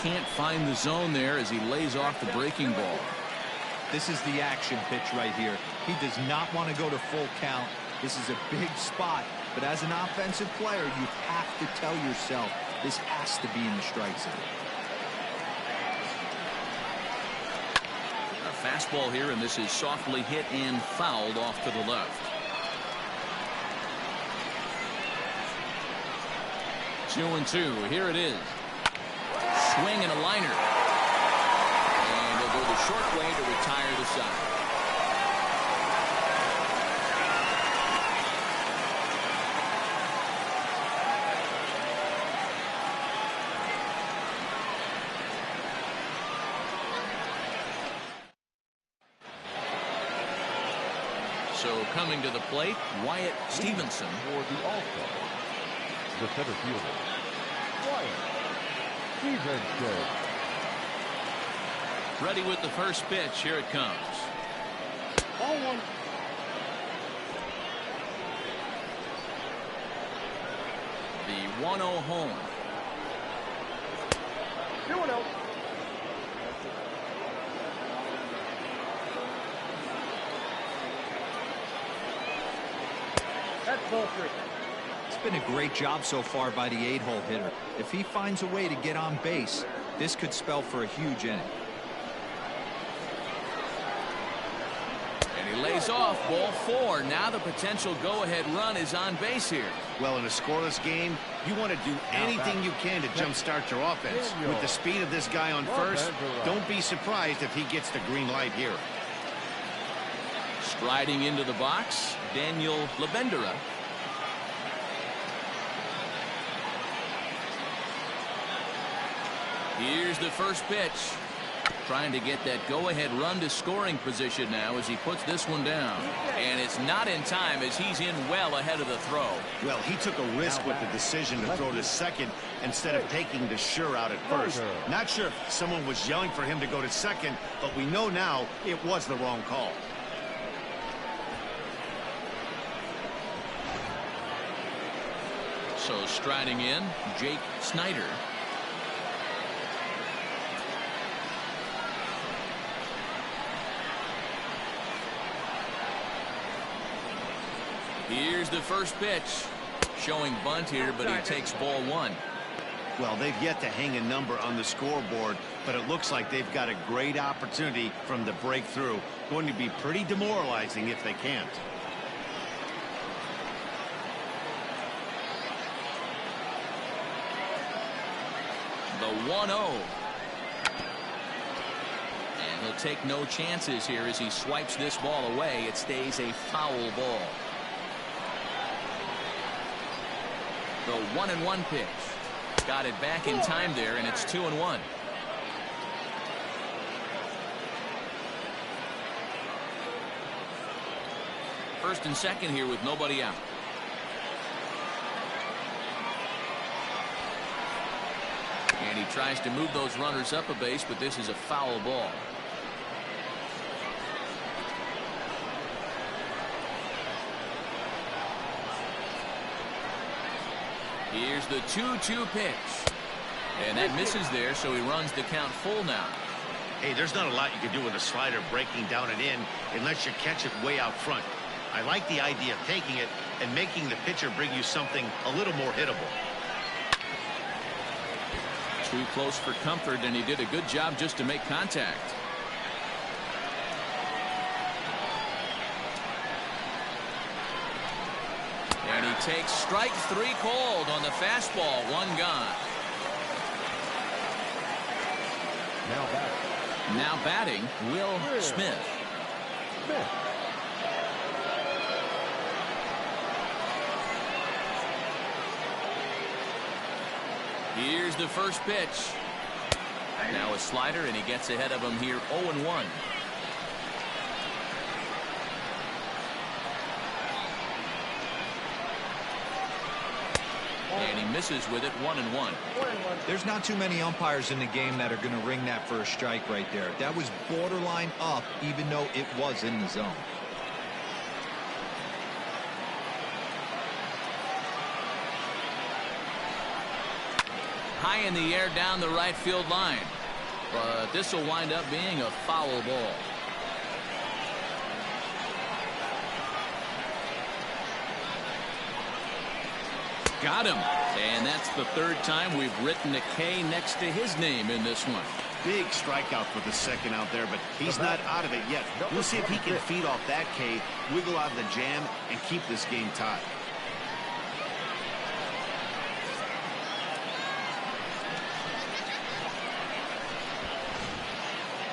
Can't find the zone there as he lays off the breaking ball. This is the action pitch right here. He does not want to go to full count. This is a big spot, but as an offensive player, you have to tell yourself this has to be in the strike zone. A fastball here, and this is softly hit and fouled off to the left. 2-2. Here it is. Swing and a liner. And they'll go the short way to retire the side. So coming to the plate, Wyatt Stevenson. For the All-Star, the center fielder, Wyatt Stevenson. Ready with the first pitch. Here it comes. Ball 1. The 1-0 home. 2-0. That's ball 3. It's been a great job so far by the 8-hole hitter. If he finds a way to get on base, this could spell for a huge inning. And he lays off. Ball 4. Now the potential go-ahead run is on base here. Well, in a scoreless game, you want to do anything you can to jumpstart your offense. With the speed of this guy on first, don't be surprised if he gets the green light here. Striding into the box, Daniel Labendera. Here's the first pitch. Trying to get that go-ahead run to scoring position now as he puts this one down. And it's not in time as he's in well ahead of the throw. Well, he took a risk with the decision to throw to second instead of taking the sure out at first. Not sure if someone was yelling for him to go to second, but we know now it was the wrong call. So striding in, Jake Snyder. Here's the first pitch. Showing bunt here, but he takes ball 1. Well, they've yet to hang a number on the scoreboard, but it looks like they've got a great opportunity from the breakthrough. Going to be pretty demoralizing if they can't. The 1-0. And he'll take no chances here as he swipes this ball away. It stays a foul ball. The 1-1 pitch. Got it back in time there, and it's 2-1. First and second here with nobody out. And he tries to move those runners up a base, but this is a foul ball. Here's the 2-2 pitch. And that misses there, so he runs the count full now. Hey, there's not a lot you can do with a slider breaking down and in unless you catch it way out front. I like the idea of taking it and making the pitcher bring you something a little more hittable. Too close for comfort, and he did a good job just to make contact. And he takes strike 3 called on the fastball. 1 gone. Now batting, Will Smith. Here's the first pitch. Now a slider, and he gets ahead of him here. 0-1. And he misses with it, 1-1. There's not too many umpires in the game that are going to ring that for a strike right there. That was borderline up, even though it was in the zone. High in the air down the right field line. But this will wind up being a foul ball. Got him. And that's the third time we've written a K next to his name in this one. Big strikeout for the second out there, but he's not out of it yet. We'll see if he can feed off that K, wiggle out of the jam, and keep this game tied.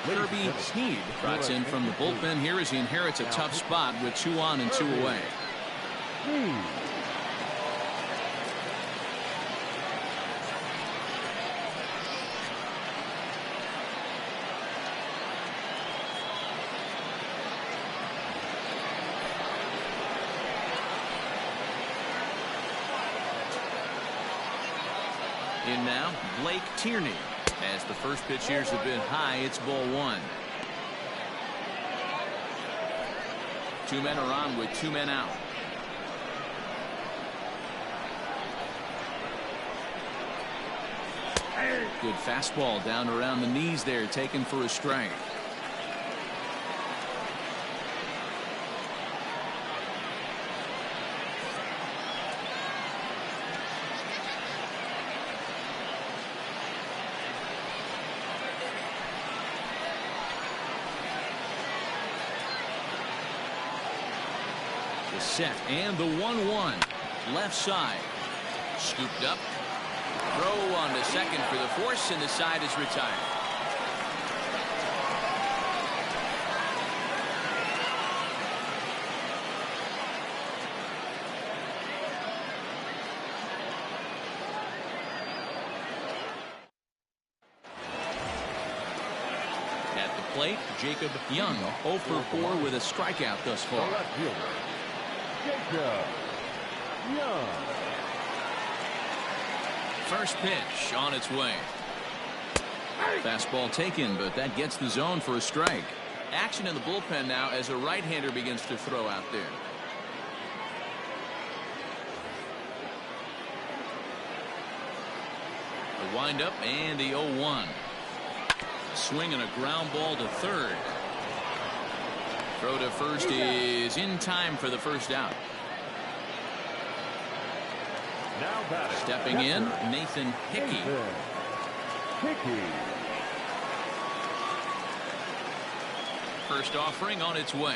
Kirby Sneed trots in from the bullpen here as he inherits a tough spot with 2 on and 2 away. In now, Blake Tierney. As the first pitch here's a bit high, it's ball 1. 2 men are on with 2 men out. Good fastball down around the knees there, taken for a strike. Set and the 1-1 left side scooped up, throw on to second for the force, and the side is retired. At the plate, Jacob Young, 0 for 4 with a strikeout thus far. Young. First pitch on its way. Fastball taken, but that gets the zone for a strike. Action in the bullpen now as a right-hander begins to throw out there. The windup and the 0-1. Swing and a ground ball to third. Throw to first is in time for the first out. Stepping in, Nathan Hickey. First offering on its way.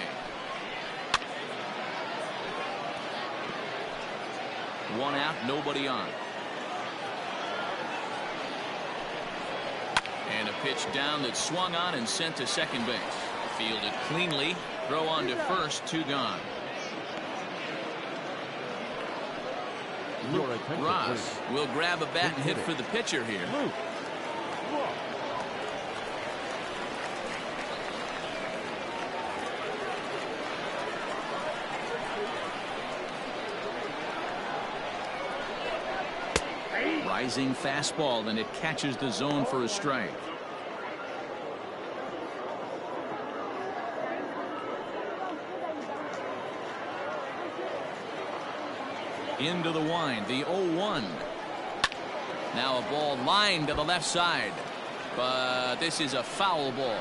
1 out, nobody on. And a pitch down that swung on and sent to second base. Fielded cleanly. Throw on to first, 2 gone. Luke Ross will grab a bat and hit for the pitcher here. 8. Rising fastball, and it catches the zone for a strike. Into the wind, the 0-1. Now a ball lined to the left side, but this is a foul ball.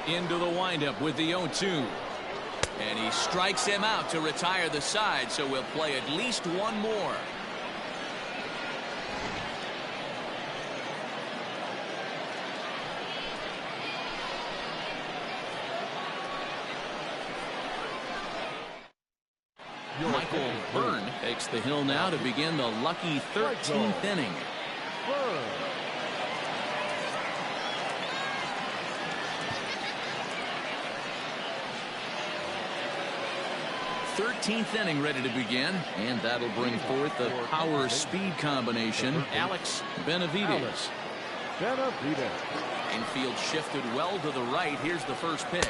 Into the windup with the 0-2, and he strikes him out to retire the side, so we'll play at least 1 more. Michael Byrne takes the hill now to begin the lucky 13th inning. 13th inning ready to begin, and that'll bring forth the power speed combination, Alex Benavides. Infield shifted well to the right. Here's the first pitch.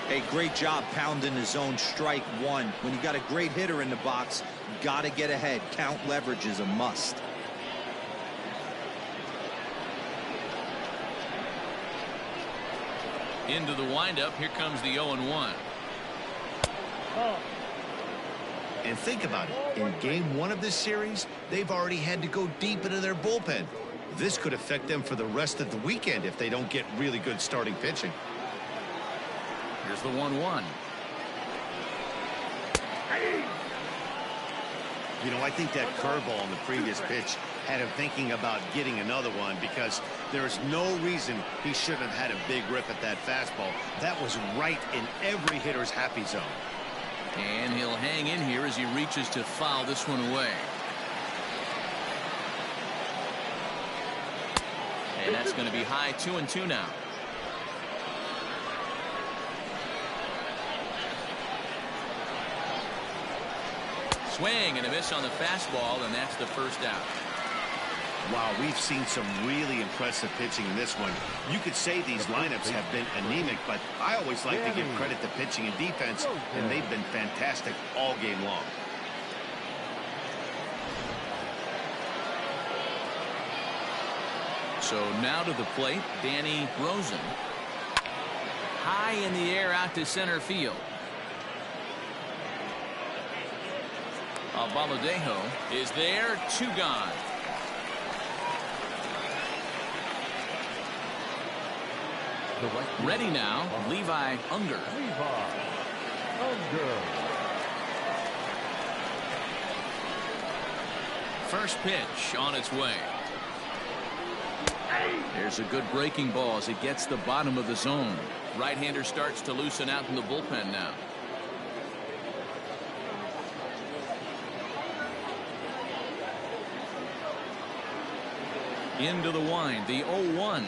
Hey, great job pounding the zone. Strike one. When you got a great hitter in the box, you got to get ahead. Count leverage is a must. Into the windup. Here comes the 0-1. And think about it. In game one of this series, they've already had to go deep into their bullpen. This could affect them for the rest of the weekend if they don't get really good starting pitching. Here's the 1-1. You know, I think that curveball on the previous pitch had him thinking about getting another one, because there is no reason he shouldn't have had a big rip at that fastball. That was right in every hitter's happy zone. And he'll hang in here as he reaches to foul this one away. And that's going to be high. 2-2 now. Swing and a miss on the fastball, and that's the first out. Wow, we've seen some really impressive pitching in this one. You could say these lineups have been anemic, but I always like to give credit to pitching and defense, and they've been fantastic all game long. So now to the plate, Danny Rosen. High in the air out to center field. Baladejo is there. 2 gone. Ready now, Levi Unger. First pitch on its way. There's a good breaking ball as it gets the bottom of the zone. Right-hander starts to loosen out in the bullpen now. Into the wind, the 0-1.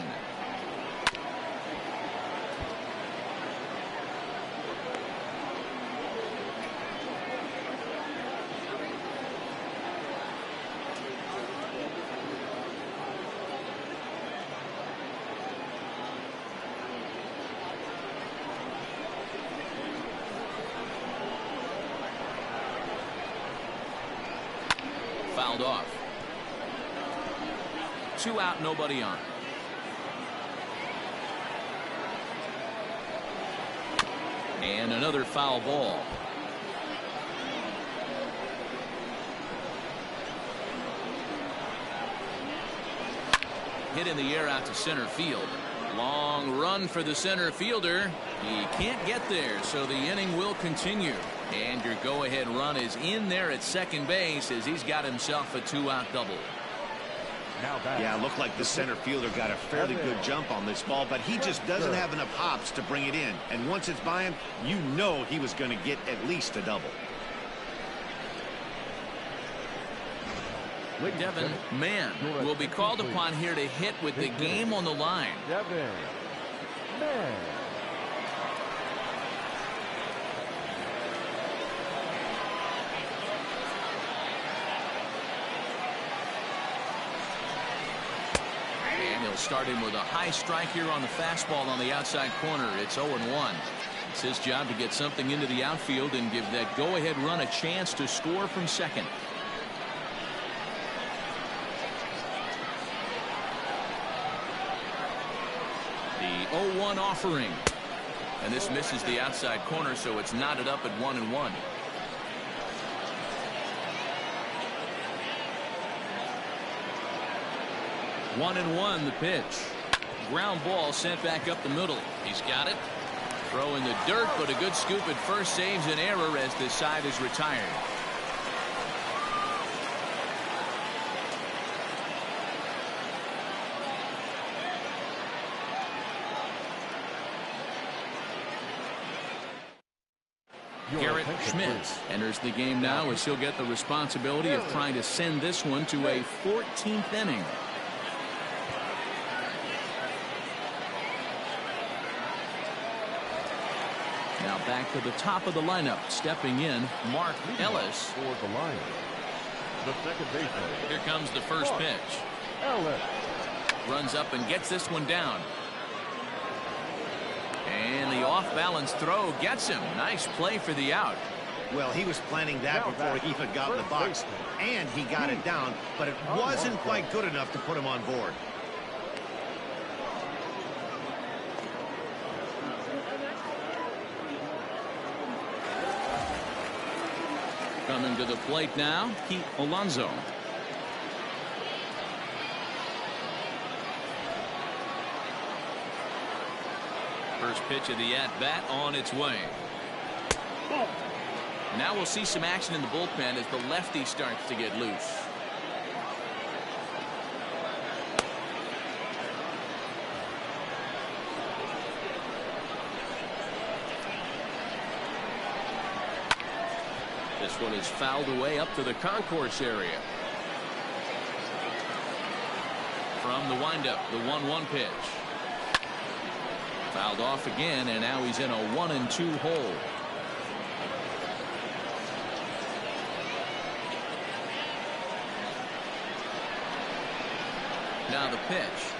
Fouled off. 2 out, nobody on. And another foul ball. Hit in the air out to center field. Long run for the center fielder. He can't get there, so the inning will continue. And your go-ahead run is in there at second base as he's got himself a 2-out double. Yeah, it looked like the center fielder got a fairly good jump on this ball, but he just doesn't have enough hops to bring it in. And once it's by him, you know he was going to get at least a double. Devin Mann will be called upon here to hit with the game on the line. Devin Mann. And he'll start him with a high strike here on the fastball on the outside corner. It's 0-1. It's his job to get something into the outfield and give that go-ahead run a chance to score from second. The 0-1 offering. And this misses the outside corner, so it's knotted up at 1-1. 1-1 the pitch. Ground ball sent back up the middle. He's got it. Throw in the dirt, but a good scoop at first saves an error as this side is retired. Garrett Schmidt enters the game now as he'll get the responsibility of trying to send this one to a 14th inning. Now back to the top of the lineup, stepping in, Mark Ellis. For the Lions, the second baseman. Here comes the first pitch. Ellis. Runs up and gets this one down. And the off-balance throw gets him. Nice play for the out. Well, he was planning that before he even got in the box, and he got it down, but it wasn't quite good enough to put him on board. Coming to the plate now, Pete Alonso. First pitch of the at-bat on its way. Now we'll see some action in the bullpen as the lefty starts to get loose. This one is fouled away up to the concourse area. From the windup, the 1-1 pitch. Fouled off again, and now he's in a 1-2 hole. Now the pitch.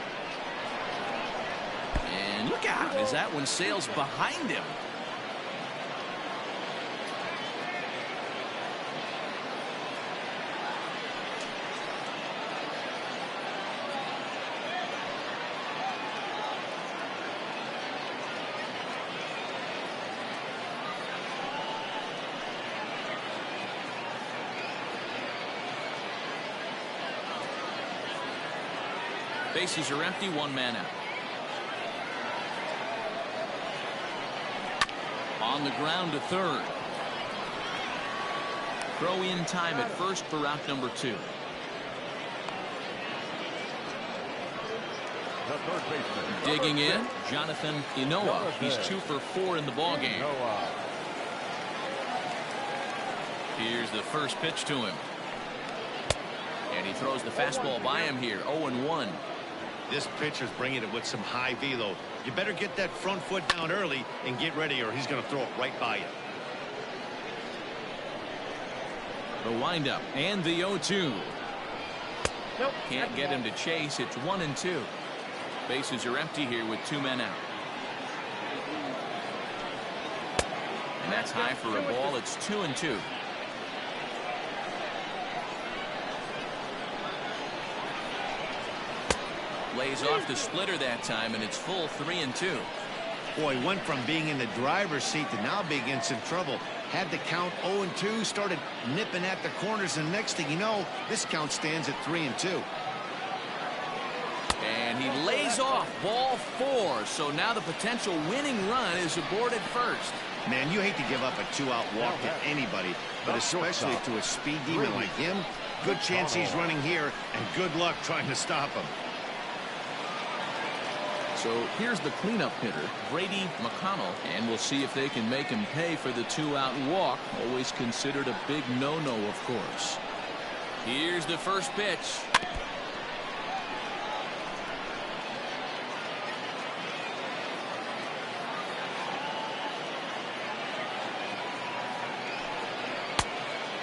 And look out as that one sails behind him. Bases are empty, one man out. On the ground to third. Throw in time at first for out number 2. Digging in, Jonathan Inoa. He's 2 for 4 in the ballgame. Here's the first pitch to him. And he throws the fastball by him here, 0-1. This pitcher's bringing it with some high velo. You better get that front foot down early and get ready, or he's going to throw it right by you. The windup and the 0-2. Nope. Can't get him to chase. It's 1-2. Bases are empty here with 2 men out. And that's high for a ball. It's 2-2. Lays off the splitter that time, and it's full 3-2. Boy, went from being in the driver's seat to now being in some trouble. Had the count 0-2, started nipping at the corners, and next thing you know, this count stands at 3-2. And he lays off ball 4, so now the potential winning run is aboard at first. Man, you hate to give up a 2-out walk to anybody, but especially to a speed demon like him. Good chance he's running here, and good luck trying to stop him. So here's the cleanup hitter, Brady McConnell, and we'll see if they can make him pay for the 2-out walk. Always considered a big no-no, of course. Here's the first pitch.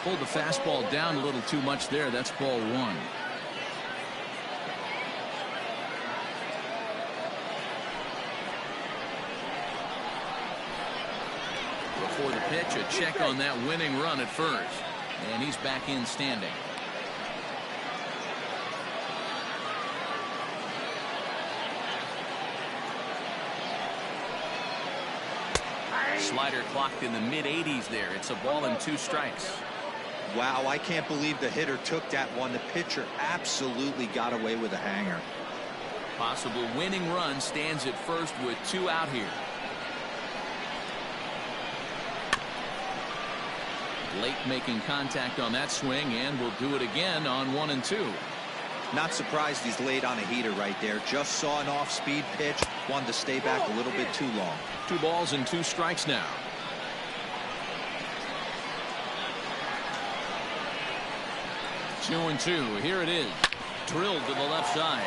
Pulled the fastball down a little too much there. That's ball 1. Before the pitch, a check on that winning run at first. And he's back in standing. Slider clocked in the mid-80s there. It's a ball and 2 strikes. Wow, I can't believe the hitter took that one. The pitcher absolutely got away with a hanger. Possible winning run stands at first with 2 out here. Late making contact on that swing, and will do it again on 1-2. Not surprised he's laid on a heater right there. Just saw an off-speed pitch. Wanted to stay back a little bit too long. 2 balls and 2 strikes now. Two and 2. Here it is. Drilled to the left side.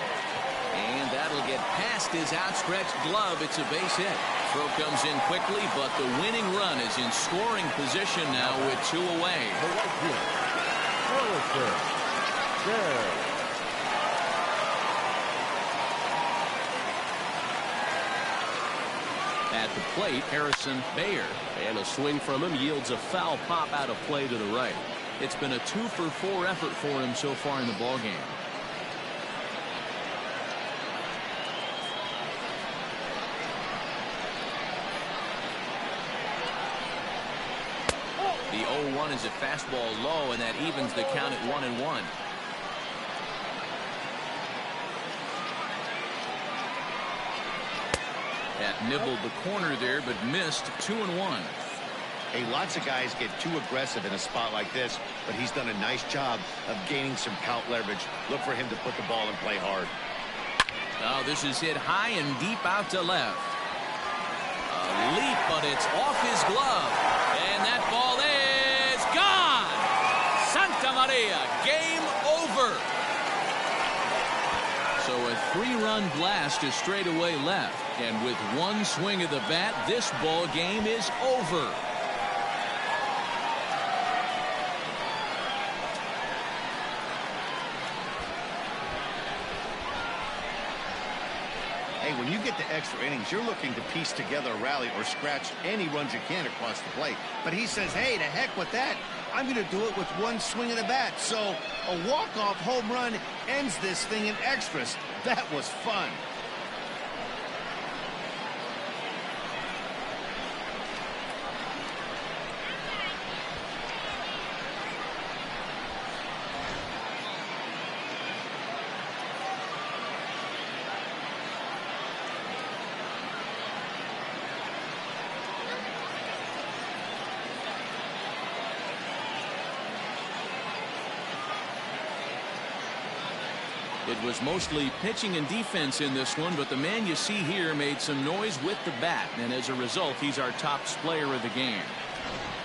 And that'll get past his outstretched glove. It's a base hit. Throw comes in quickly, but the winning run is in scoring position now with 2 away. At the plate, Harrison Bayer. And a swing from him yields a foul pop out of play to the right. It's been a 2-for-4 effort for him so far in the ballgame. The 0-1 is a fastball low, and that evens the count at 1-1. That nibbled the corner there, but missed. 2-1. Hey, lots of guys get too aggressive in a spot like this, but he's done a nice job of gaining some count leverage. Look for him to put the ball and play hard. Oh, this is hit high and deep out to left. A leap, but it's off his glove. And that ball is gone. Santa Maria, game over. So a 3-run blast to straightaway left. And with one swing of the bat, this ball game is over. Hey, when you get to extra innings, you're looking to piece together a rally or scratch any runs you can across the plate. But he says, hey, to heck with that. I'm going to do it with one swing of the bat. So a walk-off home run ends this thing in extras. That was fun. It was mostly pitching and defense in this one, but the man you see here made some noise with the bat, and as a result, he's our top player of the game.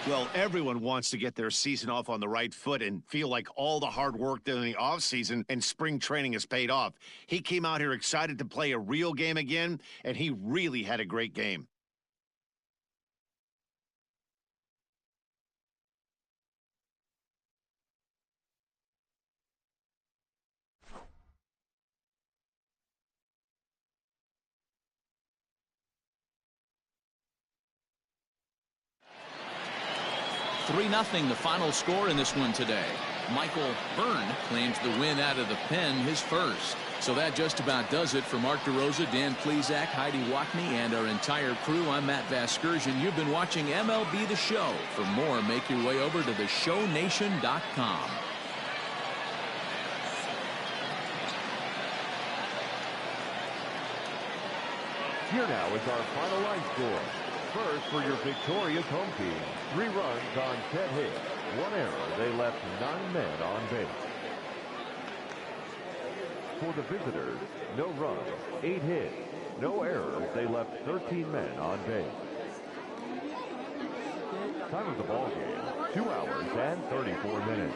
Well, everyone wants to get their season off on the right foot and feel like all the hard work during the offseason and spring training has paid off. He came out here excited to play a real game again, and he really had a great game. Three 0 the final score in this one today. Michael Byrne claims the win out of the Penn, his first. So that just about does it for Mark DeRosa, Dan Plesac, Heidi Watney, and our entire crew. I'm Matt Vasgersian. You've been watching MLB The Show. For more, make your way over to theshownation.com. Here now is our final line score. First for your victorious home team, 3 runs on 10 hits, 1 error. They left 9 men on base. For the visitors, no runs, 8 hits, no errors. They left 13 men on base. Time of the ball game, 2 hours and 34 minutes.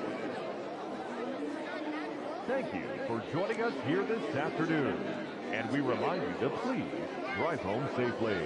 Thank you for joining us here this afternoon. And we remind you to please drive home safely.